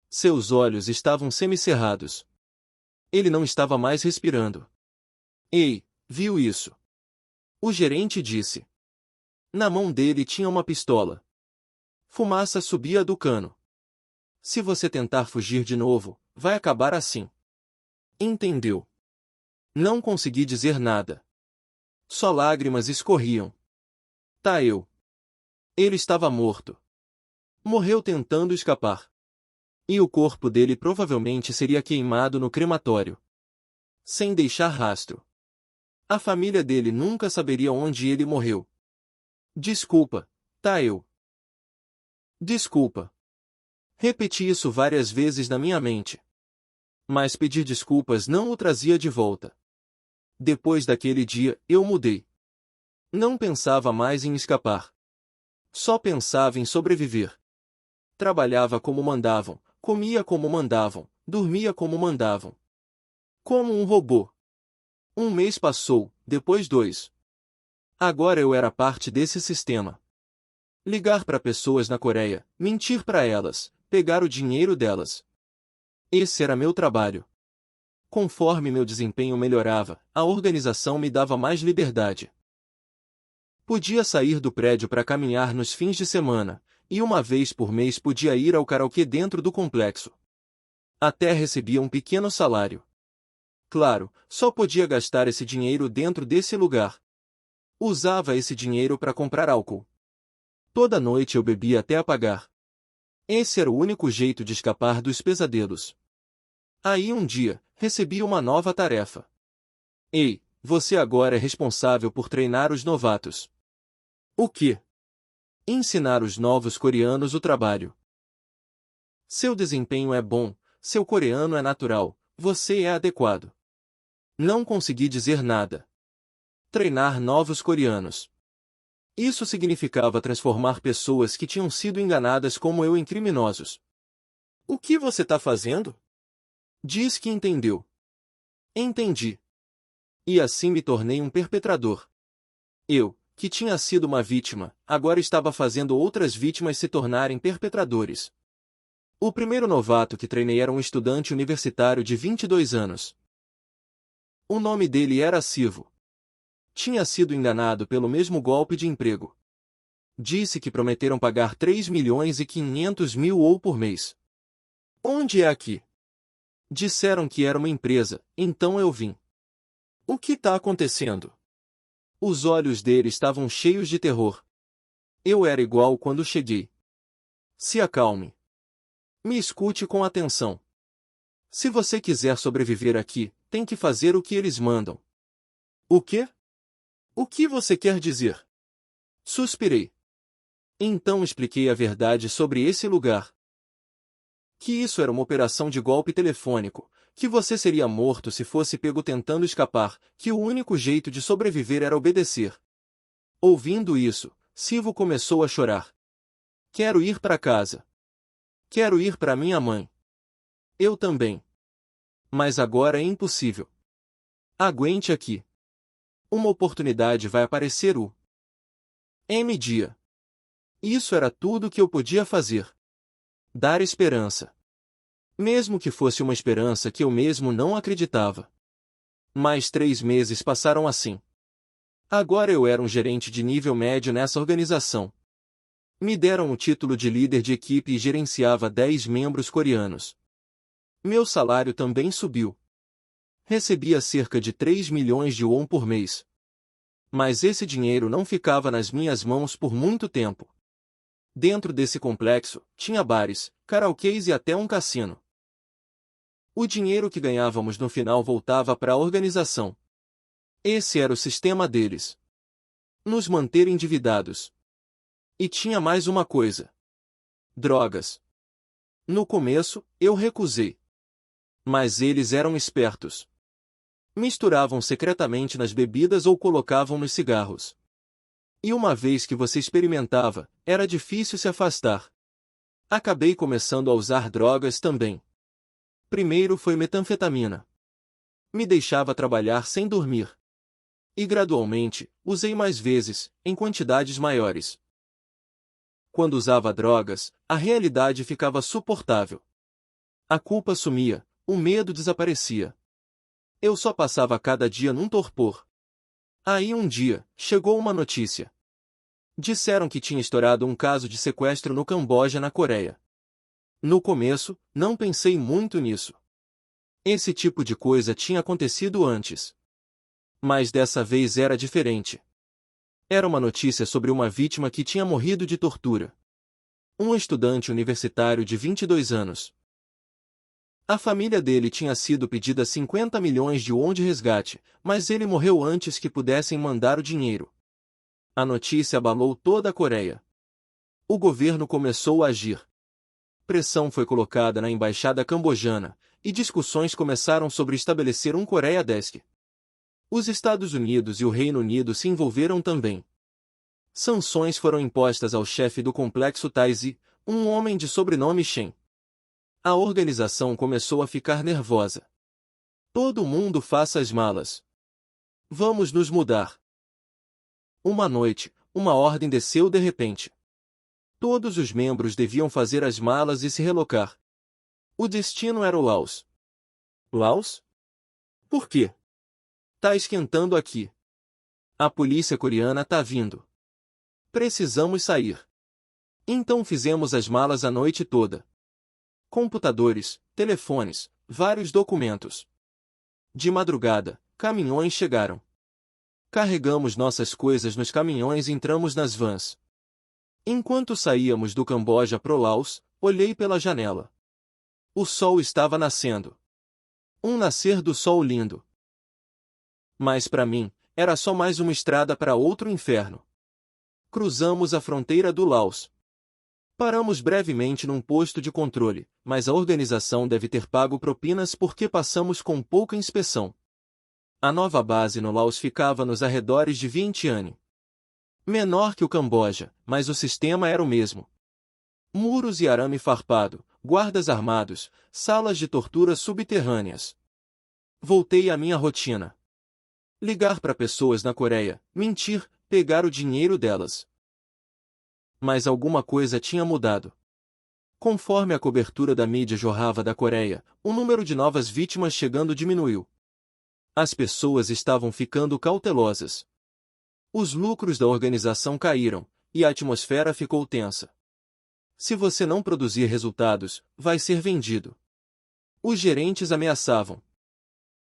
Seus olhos estavam semicerrados. Ele não estava mais respirando. Ei, viu isso? O gerente disse. Na mão dele tinha uma pistola. Fumaça subia do cano. Se você tentar fugir de novo, vai acabar assim. Entendeu? Não consegui dizer nada. Só lágrimas escorriam. Tael. Ele estava morto. Morreu tentando escapar. E o corpo dele provavelmente seria queimado no crematório. Sem deixar rastro. A família dele nunca saberia onde ele morreu. Desculpa, Tael. Desculpa. Repeti isso várias vezes na minha mente. Mas pedir desculpas não o trazia de volta. Depois daquele dia, eu mudei. Não pensava mais em escapar. Só pensava em sobreviver. Trabalhava como mandavam, comia como mandavam, dormia como mandavam. Como um robô. Um mês passou, depois 2. Agora eu era parte desse sistema. Ligar para pessoas na Coreia, mentir para elas, pegar o dinheiro delas. Esse era meu trabalho. Conforme meu desempenho melhorava, a organização me dava mais liberdade. Podia sair do prédio para caminhar nos fins de semana, e uma vez por mês podia ir ao karaokê dentro do complexo. Até recebia um pequeno salário. Claro, só podia gastar esse dinheiro dentro desse lugar. Usava esse dinheiro para comprar álcool. Toda noite eu bebia até apagar. Esse era o único jeito de escapar dos pesadelos. Aí um dia, recebi uma nova tarefa. Ei, você agora é responsável por treinar os novatos. O quê? Ensinar os novos coreanos o trabalho. Seu desempenho é bom, seu coreano é natural, você é adequado. Não consegui dizer nada. Treinar novos coreanos. Isso significava transformar pessoas que tinham sido enganadas como eu em criminosos. O que você está fazendo? Diz que entendeu. Entendi. E assim me tornei um perpetrador. Eu, que tinha sido uma vítima, agora estava fazendo outras vítimas se tornarem perpetradores. O primeiro novato que treinei era um estudante universitário de 22 anos. O nome dele era Sivo. Tinha sido enganado pelo mesmo golpe de emprego. Disse que prometeram pagar 3.500.000 won por mês. Onde é aqui? Disseram que era uma empresa, então eu vim. O que está acontecendo? Os olhos dele estavam cheios de terror. Eu era igual quando cheguei. Se acalme. Me escute com atenção. Se você quiser sobreviver aqui, tem que fazer o que eles mandam. O quê? O que você quer dizer? Suspirei. Então expliquei a verdade sobre esse lugar. Que isso era uma operação de golpe telefônico, que você seria morto se fosse pego tentando escapar, que o único jeito de sobreviver era obedecer. Ouvindo isso, Sivo começou a chorar. Quero ir para casa. Quero ir para minha mãe. Eu também. Mas agora é impossível. Aguente aqui. Uma oportunidade vai aparecer dia. Isso era tudo que eu podia fazer. Dar esperança. Mesmo que fosse uma esperança que eu mesmo não acreditava. Mais 3 meses passaram assim. Agora eu era um gerente de nível médio nessa organização. Me deram o título de líder de equipe e gerenciava 10 membros coreanos. Meu salário também subiu. Recebia cerca de 3 milhões de won por mês. Mas esse dinheiro não ficava nas minhas mãos por muito tempo. Dentro desse complexo, tinha bares, karaokês e até um cassino. O dinheiro que ganhávamos no final voltava para a organização. Esse era o sistema deles. Nos manter endividados. E tinha mais uma coisa. Drogas. No começo, eu recusei. Mas eles eram espertos. Misturavam secretamente nas bebidas ou colocavam nos cigarros. E uma vez que você experimentava, era difícil se afastar. Acabei começando a usar drogas também. Primeiro foi metanfetamina. Me deixava trabalhar sem dormir. E gradualmente, usei mais vezes, em quantidades maiores. Quando usava drogas, a realidade ficava suportável. A culpa sumia, o medo desaparecia. Eu só passava cada dia num torpor. Aí um dia, chegou uma notícia. Disseram que tinha estourado um caso de sequestro no Camboja, na Coreia. No começo, não pensei muito nisso. Esse tipo de coisa tinha acontecido antes. Mas dessa vez era diferente. Era uma notícia sobre uma vítima que tinha morrido de tortura. Um estudante universitário de 22 anos. A família dele tinha sido pedida 50 milhões de won de resgate, mas ele morreu antes que pudessem mandar o dinheiro. A notícia abalou toda a Coreia. O governo começou a agir. Pressão foi colocada na embaixada cambojana, e discussões começaram sobre estabelecer um Coreia Desk. Os Estados Unidos e o Reino Unido se envolveram também. Sanções foram impostas ao chefe do complexo Taizhi, um homem de sobrenome Shen. A organização começou a ficar nervosa. Todo mundo faça as malas. Vamos nos mudar. Uma noite, uma ordem desceu de repente. Todos os membros deviam fazer as malas e se relocar. O destino era o Laos. Laos? Por quê? Tá esquentando aqui. A polícia coreana tá vindo. Precisamos sair. Então fizemos as malas a noite toda. Computadores, telefones, vários documentos. De madrugada, caminhões chegaram. Carregamos nossas coisas nos caminhões e entramos nas vans. Enquanto saíamos do Camboja pro Laos, olhei pela janela. O sol estava nascendo. Um nascer do sol lindo. Mas para mim, era só mais uma estrada para outro inferno. Cruzamos a fronteira do Laos. Paramos brevemente num posto de controle, mas a organização deve ter pago propinas porque passamos com pouca inspeção. A nova base no Laos ficava nos arredores de Vientiane. Menor que o Camboja, mas o sistema era o mesmo. Muros e arame farpado, guardas armados, salas de tortura subterrâneas. Voltei à minha rotina. Ligar para pessoas na Coreia, mentir, pegar o dinheiro delas. Mas alguma coisa tinha mudado. Conforme a cobertura da mídia jorrava da Coreia, o número de novas vítimas chegando diminuiu. As pessoas estavam ficando cautelosas. Os lucros da organização caíram, e a atmosfera ficou tensa. Se você não produzir resultados, vai ser vendido. Os gerentes ameaçavam.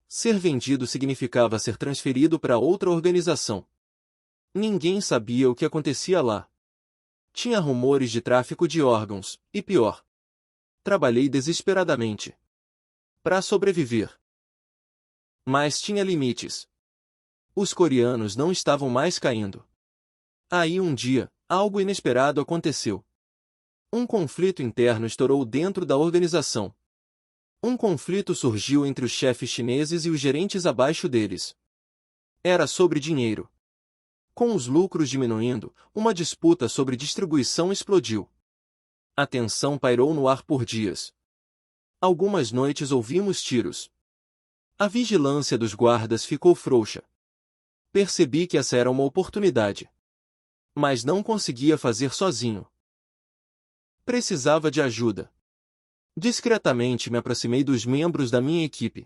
Ser vendido significava ser transferido para outra organização. Ninguém sabia o que acontecia lá. Tinha rumores de tráfico de órgãos, e pior. Trabalhei desesperadamente para sobreviver. Mas tinha limites. Os coreanos não estavam mais caindo. Aí um dia, algo inesperado aconteceu. Um conflito interno estourou dentro da organização. Um conflito surgiu entre os chefes chineses e os gerentes abaixo deles. Era sobre dinheiro. Com os lucros diminuindo, uma disputa sobre distribuição explodiu. A tensão pairou no ar por dias. Algumas noites ouvimos tiros. A vigilância dos guardas ficou frouxa. Percebi que essa era uma oportunidade. Mas não conseguia fazer sozinho. Precisava de ajuda. Discretamente me aproximei dos membros da minha equipe.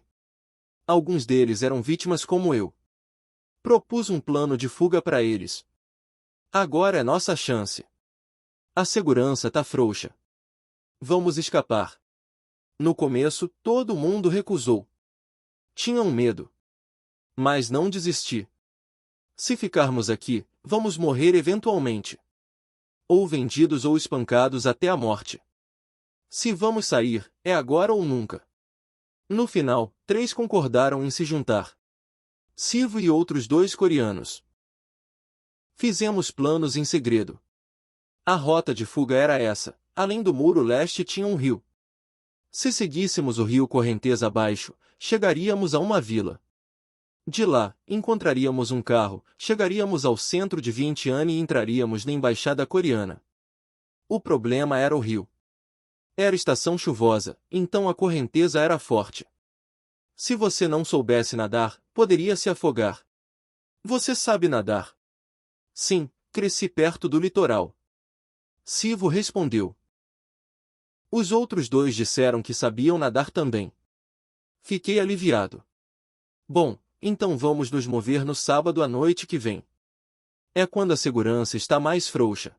Alguns deles eram vítimas como eu. Propus um plano de fuga para eles. Agora é nossa chance. A segurança tá frouxa. Vamos escapar. No começo, todo mundo recusou. Tinham medo. Mas não desisti. Se ficarmos aqui, vamos morrer eventualmente. Ou vendidos ou espancados até a morte. Se vamos sair, é agora ou nunca. No final, 3 concordaram em se juntar. Sivo e outros 2 coreanos. Fizemos planos em segredo. A rota de fuga era essa: além do muro leste tinha um rio. Se seguíssemos o rio correnteza abaixo, chegaríamos a uma vila. De lá, encontraríamos um carro, chegaríamos ao centro de Vientiane e entraríamos na embaixada coreana. O problema era o rio. Era estação chuvosa, então a correnteza era forte. Se você não soubesse nadar, poderia se afogar. Você sabe nadar? Sim, cresci perto do litoral. Sivo respondeu. Os outros 2 disseram que sabiam nadar também. Fiquei aliviado. Bom, então vamos nos mover no sábado à noite que vem. É quando a segurança está mais frouxa.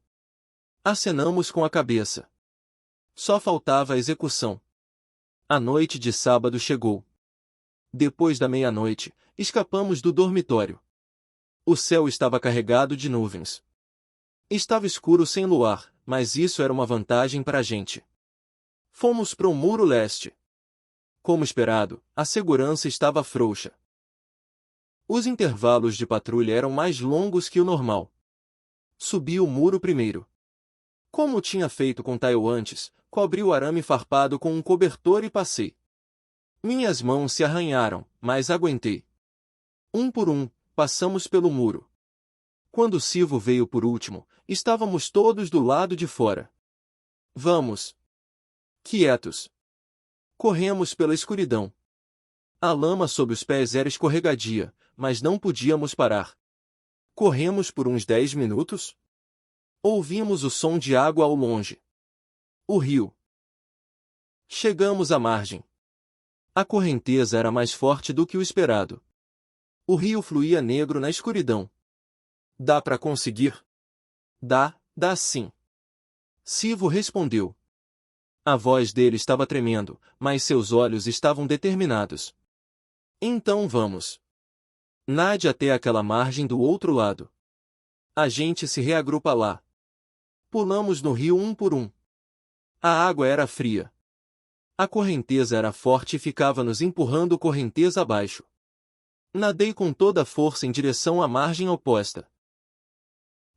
Acenamos com a cabeça. Só faltava a execução. A noite de sábado chegou. Depois da meia-noite, escapamos do dormitório. O céu estava carregado de nuvens. Estava escuro sem luar, mas isso era uma vantagem para a gente. Fomos para o muro leste. Como esperado, a segurança estava frouxa. Os intervalos de patrulha eram mais longos que o normal. Subi o muro primeiro. Como tinha feito com Taiwan antes, cobri o arame farpado com um cobertor e passei. Minhas mãos se arranharam, mas aguentei. Um por um, passamos pelo muro. Quando Silvo veio por último, estávamos todos do lado de fora. Vamos! Quietos! Corremos pela escuridão. A lama sob os pés era escorregadia, mas não podíamos parar. Corremos por uns 10 minutos. Ouvimos o som de água ao longe. O rio. Chegamos à margem. A correnteza era mais forte do que o esperado. O rio fluía negro na escuridão. Dá para conseguir? Dá sim. Silvo respondeu. A voz dele estava tremendo, mas seus olhos estavam determinados. Então vamos. Nade até aquela margem do outro lado. A gente se reagrupa lá. Pulamos no rio um por um. A água era fria. A correnteza era forte e ficava nos empurrando correnteza abaixo. Nadei com toda a força em direção à margem oposta.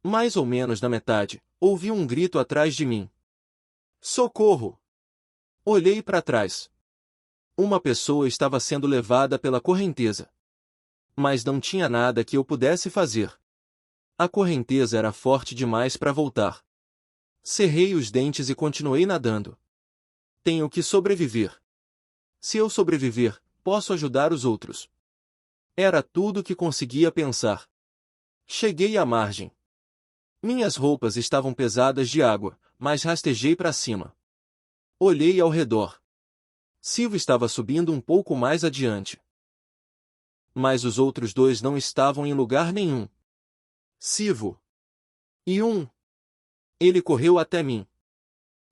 Mais ou menos na metade, ouvi um grito atrás de mim. Socorro! Olhei para trás. Uma pessoa estava sendo levada pela correnteza. Mas não tinha nada que eu pudesse fazer. A correnteza era forte demais para voltar. Cerrei os dentes e continuei nadando. Tenho que sobreviver. Se eu sobreviver, posso ajudar os outros. Era tudo que conseguia pensar. Cheguei à margem. Minhas roupas estavam pesadas de água, mas rastejei para cima. Olhei ao redor. Silvo estava subindo um pouco mais adiante. Mas os outros dois não estavam em lugar nenhum. Silvo. E um. Ele correu até mim.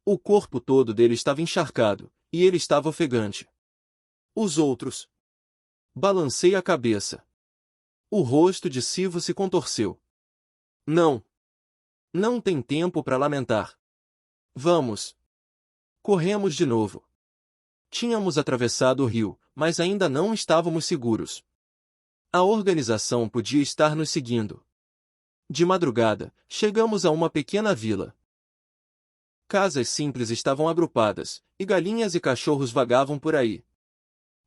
O corpo todo dele estava encharcado, e ele estava ofegante. Os outros. Balancei a cabeça. O rosto de Silvo se contorceu. Não. Não tem tempo para lamentar. Vamos. Corremos de novo. Tínhamos atravessado o rio, mas ainda não estávamos seguros. A organização podia estar nos seguindo. De madrugada, chegamos a uma pequena vila. Casas simples estavam agrupadas, e galinhas e cachorros vagavam por aí.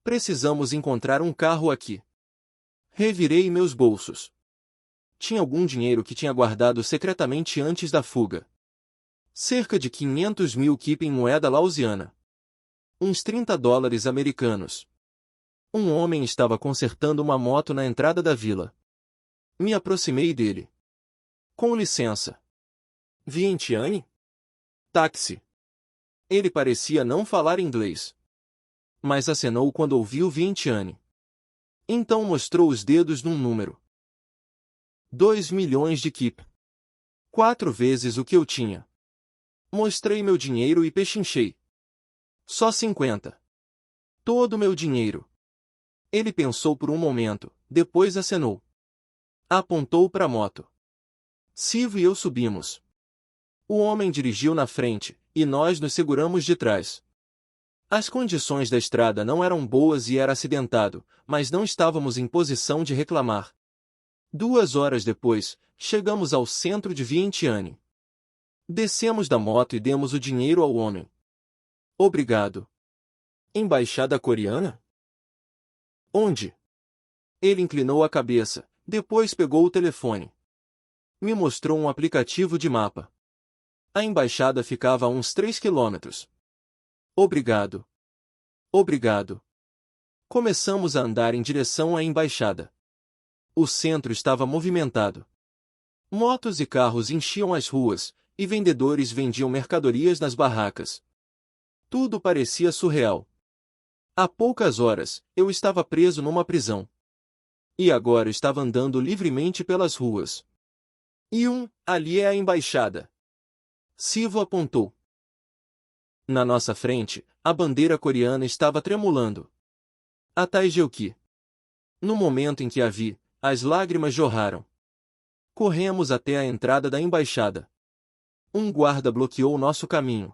Precisamos encontrar um carro aqui. Revirei meus bolsos. Tinha algum dinheiro que tinha guardado secretamente antes da fuga. Cerca de 500 mil kip em moeda lausiana. Uns 30 dólares americanos. Um homem estava consertando uma moto na entrada da vila. Me aproximei dele. Com licença. Vientiane? Táxi. Ele parecia não falar inglês. Mas acenou quando ouviu Vientiane. Então mostrou os dedos num número. 2 milhões de kip. 4 vezes o que eu tinha. Mostrei meu dinheiro e pechinchei. Só 50. Todo meu dinheiro. Ele pensou por um momento, depois acenou. Apontou para a moto. Silvo e eu subimos. O homem dirigiu na frente, e nós nos seguramos de trás. As condições da estrada não eram boas e era acidentado, mas não estávamos em posição de reclamar. 2 horas depois, chegamos ao centro de Vientiane. Descemos da moto e demos o dinheiro ao homem. Obrigado. Embaixada coreana? Onde? Ele inclinou a cabeça, depois pegou o telefone. Me mostrou um aplicativo de mapa. A embaixada ficava a uns 3 quilômetros. Obrigado. Obrigado. Começamos a andar em direção à embaixada. O centro estava movimentado. Motos e carros enchiam as ruas, e vendedores vendiam mercadorias nas barracas. Tudo parecia surreal. Há poucas horas, eu estava preso numa prisão. E agora estava andando livremente pelas ruas. Ali é a embaixada. Silvo apontou. Na nossa frente, a bandeira coreana estava tremulando. A Taejeoki. No momento em que a vi, as lágrimas jorraram. Corremos até a entrada da embaixada. Um guarda bloqueou nosso caminho.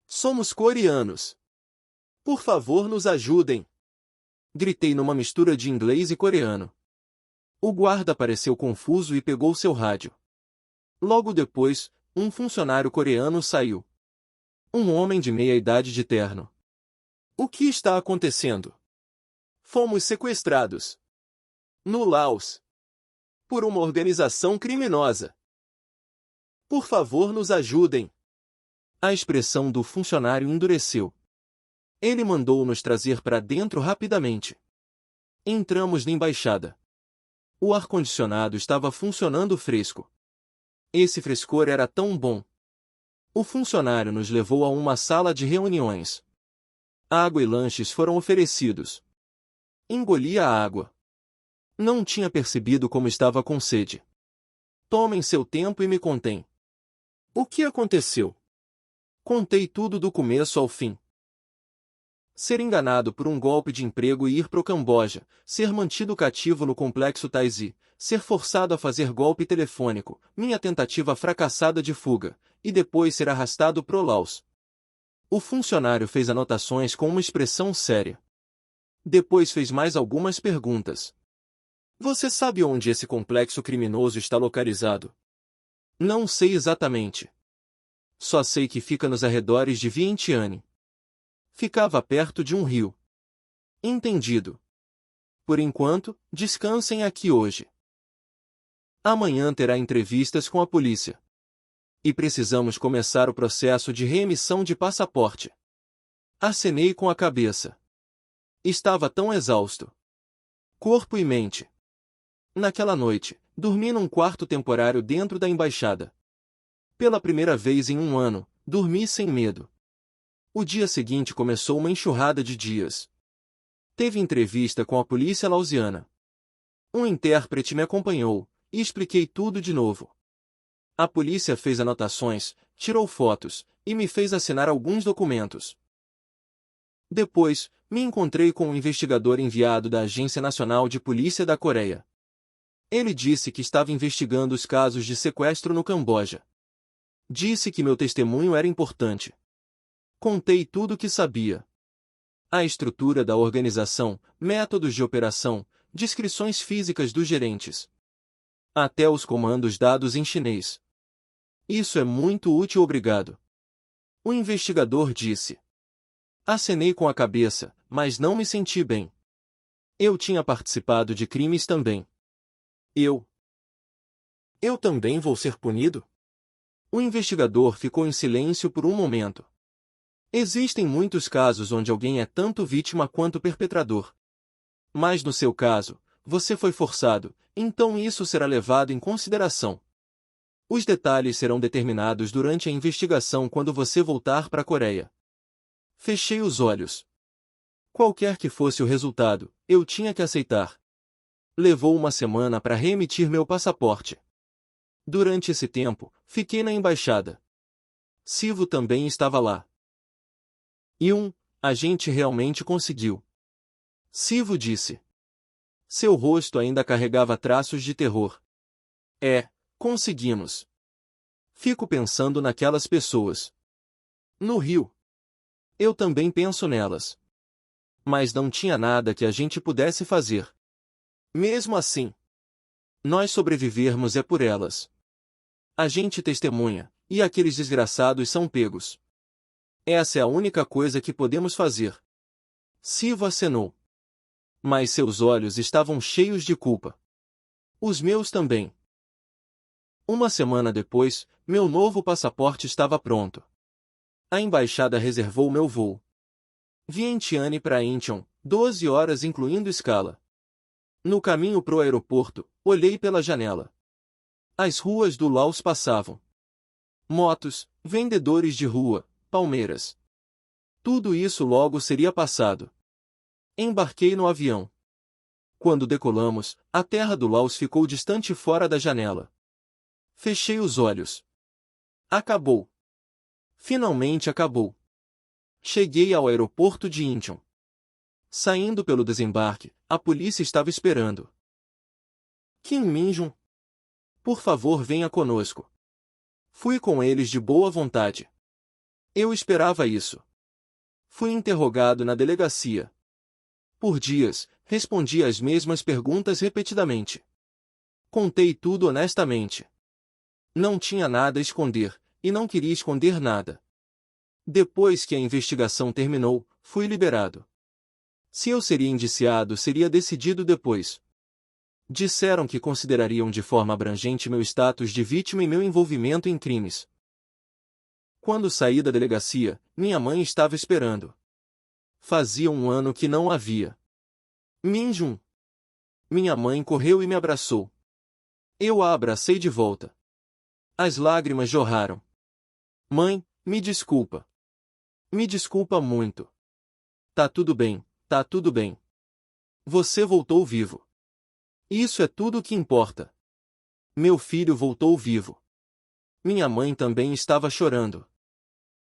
Somos coreanos. Por favor, nos ajudem. Gritei numa mistura de inglês e coreano. O guarda pareceu confuso e pegou seu rádio. Logo depois, um funcionário coreano saiu. Um homem de meia idade de terno. O que está acontecendo? Fomos sequestrados. No Laos. Por uma organização criminosa. Por favor, nos ajudem. A expressão do funcionário endureceu. Ele mandou nos trazer para dentro rapidamente. Entramos na embaixada. O ar-condicionado estava funcionando fresco. Esse frescor era tão bom. O funcionário nos levou a uma sala de reuniões. Água e lanches foram oferecidos. Engoli a água. Não tinha percebido como estava com sede. Tomem seu tempo e me contem. O que aconteceu? Contei tudo do começo ao fim. Ser enganado por um golpe de emprego e ir pro Camboja, ser mantido cativo no complexo Taizhi, ser forçado a fazer golpe telefônico, minha tentativa fracassada de fuga, e depois ser arrastado pro Laos. O funcionário fez anotações com uma expressão séria. Depois fez mais algumas perguntas. Você sabe onde esse complexo criminoso está localizado? Não sei exatamente. Só sei que fica nos arredores de Vientiane. Ficava perto de um rio. Entendido. Por enquanto, descansem aqui hoje. Amanhã terá entrevistas com a polícia. E precisamos começar o processo de reemissão de passaporte. Acenei com a cabeça. Estava tão exausto. Corpo e mente. Naquela noite, dormi num quarto temporário dentro da embaixada. Pela primeira vez em um ano, dormi sem medo. O dia seguinte começou uma enxurrada de dias. Teve entrevista com a polícia lausiana. Um intérprete me acompanhou, e expliquei tudo de novo. A polícia fez anotações, tirou fotos, e me fez assinar alguns documentos. Depois, me encontrei com um investigador enviado da Agência Nacional de Polícia da Coreia. Ele disse que estava investigando os casos de sequestro no Camboja. Disse que meu testemunho era importante. Contei tudo o que sabia. A estrutura da organização, métodos de operação, descrições físicas dos gerentes. Até os comandos dados em chinês. Isso é muito útil, obrigado. O investigador disse. Acenei com a cabeça, mas não me senti bem. Eu tinha participado de crimes também. Eu também vou ser punido? O investigador ficou em silêncio por um momento. Existem muitos casos onde alguém é tanto vítima quanto perpetrador. Mas no seu caso, você foi forçado, então isso será levado em consideração. Os detalhes serão determinados durante a investigação quando você voltar para a Coreia. Fechei os olhos. Qualquer que fosse o resultado, eu tinha que aceitar. Levou uma semana para reemitir meu passaporte. Durante esse tempo, fiquei na embaixada. Sivo também estava lá. A gente realmente conseguiu. Sivo disse. Seu rosto ainda carregava traços de terror. Conseguimos. Fico pensando naquelas pessoas. No Rio. Eu também penso nelas. Mas não tinha nada que a gente pudesse fazer. Mesmo assim, nós sobrevivermos é por elas. A gente testemunha, e aqueles desgraçados são pegos. Essa é a única coisa que podemos fazer. Sivo acenou. Mas seus olhos estavam cheios de culpa. Os meus também. Uma semana depois, meu novo passaporte estava pronto. A embaixada reservou meu voo. Vientiane para Incheon, 12 horas incluindo escala. No caminho pro aeroporto, olhei pela janela. As ruas do Laos passavam. Motos, vendedores de rua, palmeiras. Tudo isso logo seria passado. Embarquei no avião. Quando decolamos, a terra do Laos ficou distante fora da janela. Fechei os olhos. Acabou. Finalmente acabou. Cheguei ao aeroporto de Incheon. Saindo pelo desembarque, a polícia estava esperando. Kim Min-jung, por favor, venha conosco. Fui com eles de boa vontade. Eu esperava isso. Fui interrogado na delegacia. Por dias, respondi as mesmas perguntas repetidamente. Contei tudo honestamente. Não tinha nada a esconder, e não queria esconder nada. Depois que a investigação terminou, fui liberado. Se eu seria indiciado, seria decidido depois. Disseram que considerariam de forma abrangente meu status de vítima e meu envolvimento em crimes. Quando saí da delegacia, minha mãe estava esperando. Fazia um ano que não a via. Minjum. Minha mãe correu e me abraçou. Eu a abracei de volta. As lágrimas jorraram. Mãe, me desculpa. Me desculpa muito. Tá tudo bem, tá tudo bem. Você voltou vivo. Isso é tudo o que importa. Meu filho voltou vivo. Minha mãe também estava chorando.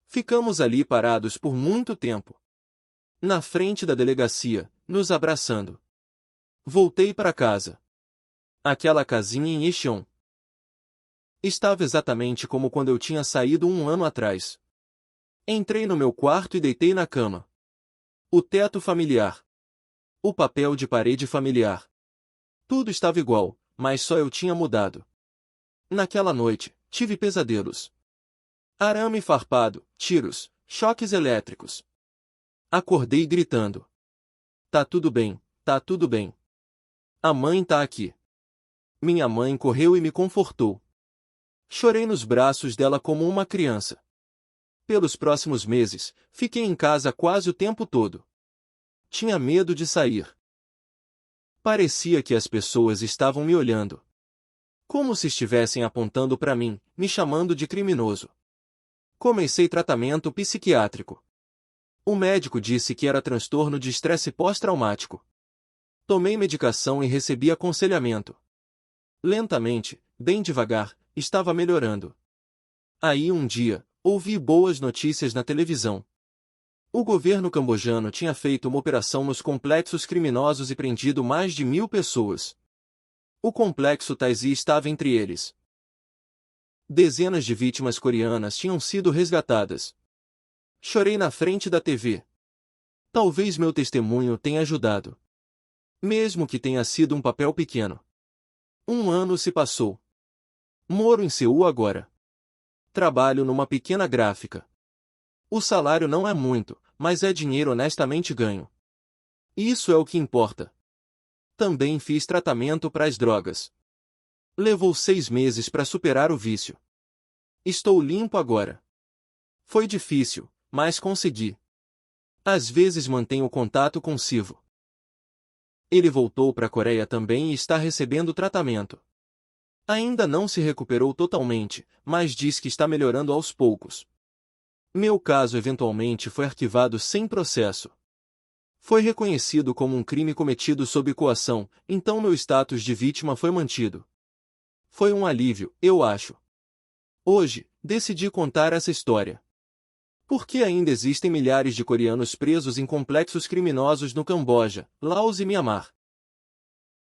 Ficamos ali parados por muito tempo. Na frente da delegacia, nos abraçando. Voltei para casa. Aquela casinha em Ixion. Estava exatamente como quando eu tinha saído um ano atrás. Entrei no meu quarto e deitei na cama. O teto familiar. O papel de parede familiar. Tudo estava igual, mas só eu tinha mudado. Naquela noite, tive pesadelos. Arame farpado, tiros, choques elétricos. Acordei gritando. Tá tudo bem, tá tudo bem. A mãe tá aqui. Minha mãe correu e me confortou. Chorei nos braços dela como uma criança. Pelos próximos meses, fiquei em casa quase o tempo todo. Tinha medo de sair. Parecia que as pessoas estavam me olhando. Como se estivessem apontando para mim, me chamando de criminoso. Comecei tratamento psiquiátrico. O médico disse que era transtorno de estresse pós-traumático. Tomei medicação e recebi aconselhamento. Lentamente, bem devagar, estava melhorando. Aí um dia, ouvi boas notícias na televisão. O governo cambojano tinha feito uma operação nos complexos criminosos e prendido mais de 1.000 pessoas. O complexo Taizhi estava entre eles. Dezenas de vítimas coreanas tinham sido resgatadas. Chorei na frente da TV. Talvez meu testemunho tenha ajudado. Mesmo que tenha sido um papel pequeno. Um ano se passou. Moro em Seul agora. Trabalho numa pequena gráfica. O salário não é muito, mas é dinheiro honestamente ganho. Isso é o que importa. Também fiz tratamento para as drogas. Levou 6 meses para superar o vício. Estou limpo agora. Foi difícil, mas consegui. Às vezes mantenho contato com Sivo. Ele voltou para a Coreia também e está recebendo tratamento. Ainda não se recuperou totalmente, mas diz que está melhorando aos poucos. Meu caso eventualmente foi arquivado sem processo. Foi reconhecido como um crime cometido sob coação, então meu status de vítima foi mantido. Foi um alívio, eu acho. Hoje, decidi contar essa história. Por que ainda existem milhares de coreanos presos em complexos criminosos no Camboja, Laos e Mianmar?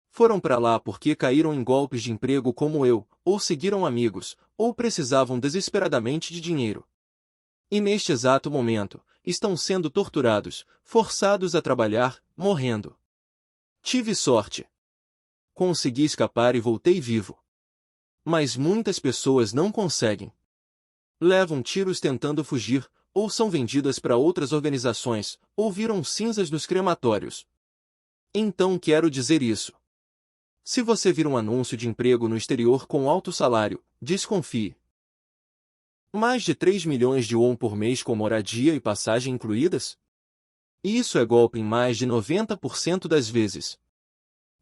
Foram para lá porque caíram em golpes de emprego como eu, ou seguiram amigos, ou precisavam desesperadamente de dinheiro. E neste exato momento, estão sendo torturados, forçados a trabalhar, morrendo. Tive sorte. Consegui escapar e voltei vivo. Mas muitas pessoas não conseguem. Levam tiros tentando fugir, ou são vendidas para outras organizações, ou viram cinzas nos crematórios. Então quero dizer isso. Se você vir um anúncio de emprego no exterior com alto salário, desconfie. Mais de 3 milhões de won por mês com moradia e passagem incluídas? Isso é golpe em mais de 90% das vezes.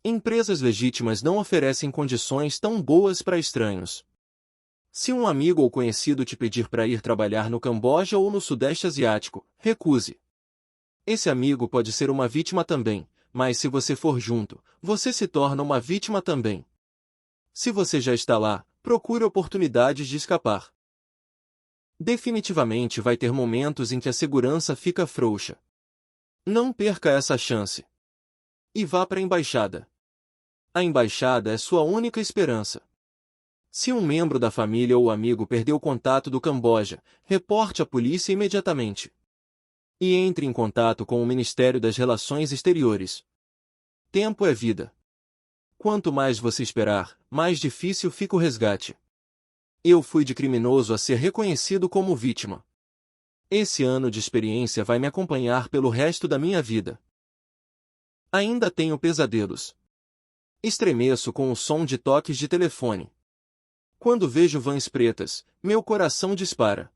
Empresas legítimas não oferecem condições tão boas para estranhos. Se um amigo ou conhecido te pedir para ir trabalhar no Camboja ou no Sudeste Asiático, recuse. Esse amigo pode ser uma vítima também, mas se você for junto, você se torna uma vítima também. Se você já está lá, procure oportunidades de escapar. Definitivamente vai ter momentos em que a segurança fica frouxa. Não perca essa chance. E vá para a embaixada. A embaixada é sua única esperança. Se um membro da família ou amigo perdeu o contato do Camboja, reporte à polícia imediatamente. E entre em contato com o Ministério das Relações Exteriores. Tempo é vida. Quanto mais você esperar, mais difícil fica o resgate. Eu fui de criminoso a ser reconhecido como vítima. Esse ano de experiência vai me acompanhar pelo resto da minha vida. Ainda tenho pesadelos. Estremeço com o som de toques de telefone. Quando vejo vans pretas, meu coração dispara.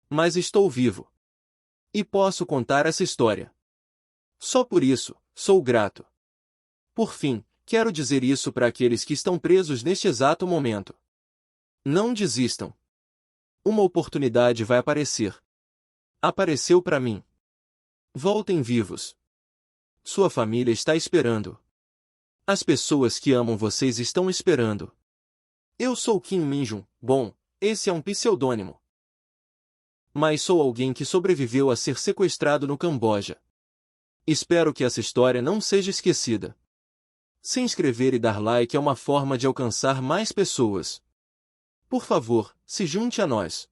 Mas estou vivo. E posso contar essa história. Só por isso, sou grato. Por fim, quero dizer isso para aqueles que estão presos neste exato momento. Não desistam. Uma oportunidade vai aparecer. Apareceu para mim. Voltem vivos. Sua família está esperando. As pessoas que amam vocês estão esperando. Eu sou Kim Min-jun. Bom, esse é um pseudônimo. Mas sou alguém que sobreviveu a ser sequestrado no Camboja. Espero que essa história não seja esquecida. Se inscrever e dar like é uma forma de alcançar mais pessoas. Por favor, se junte a nós.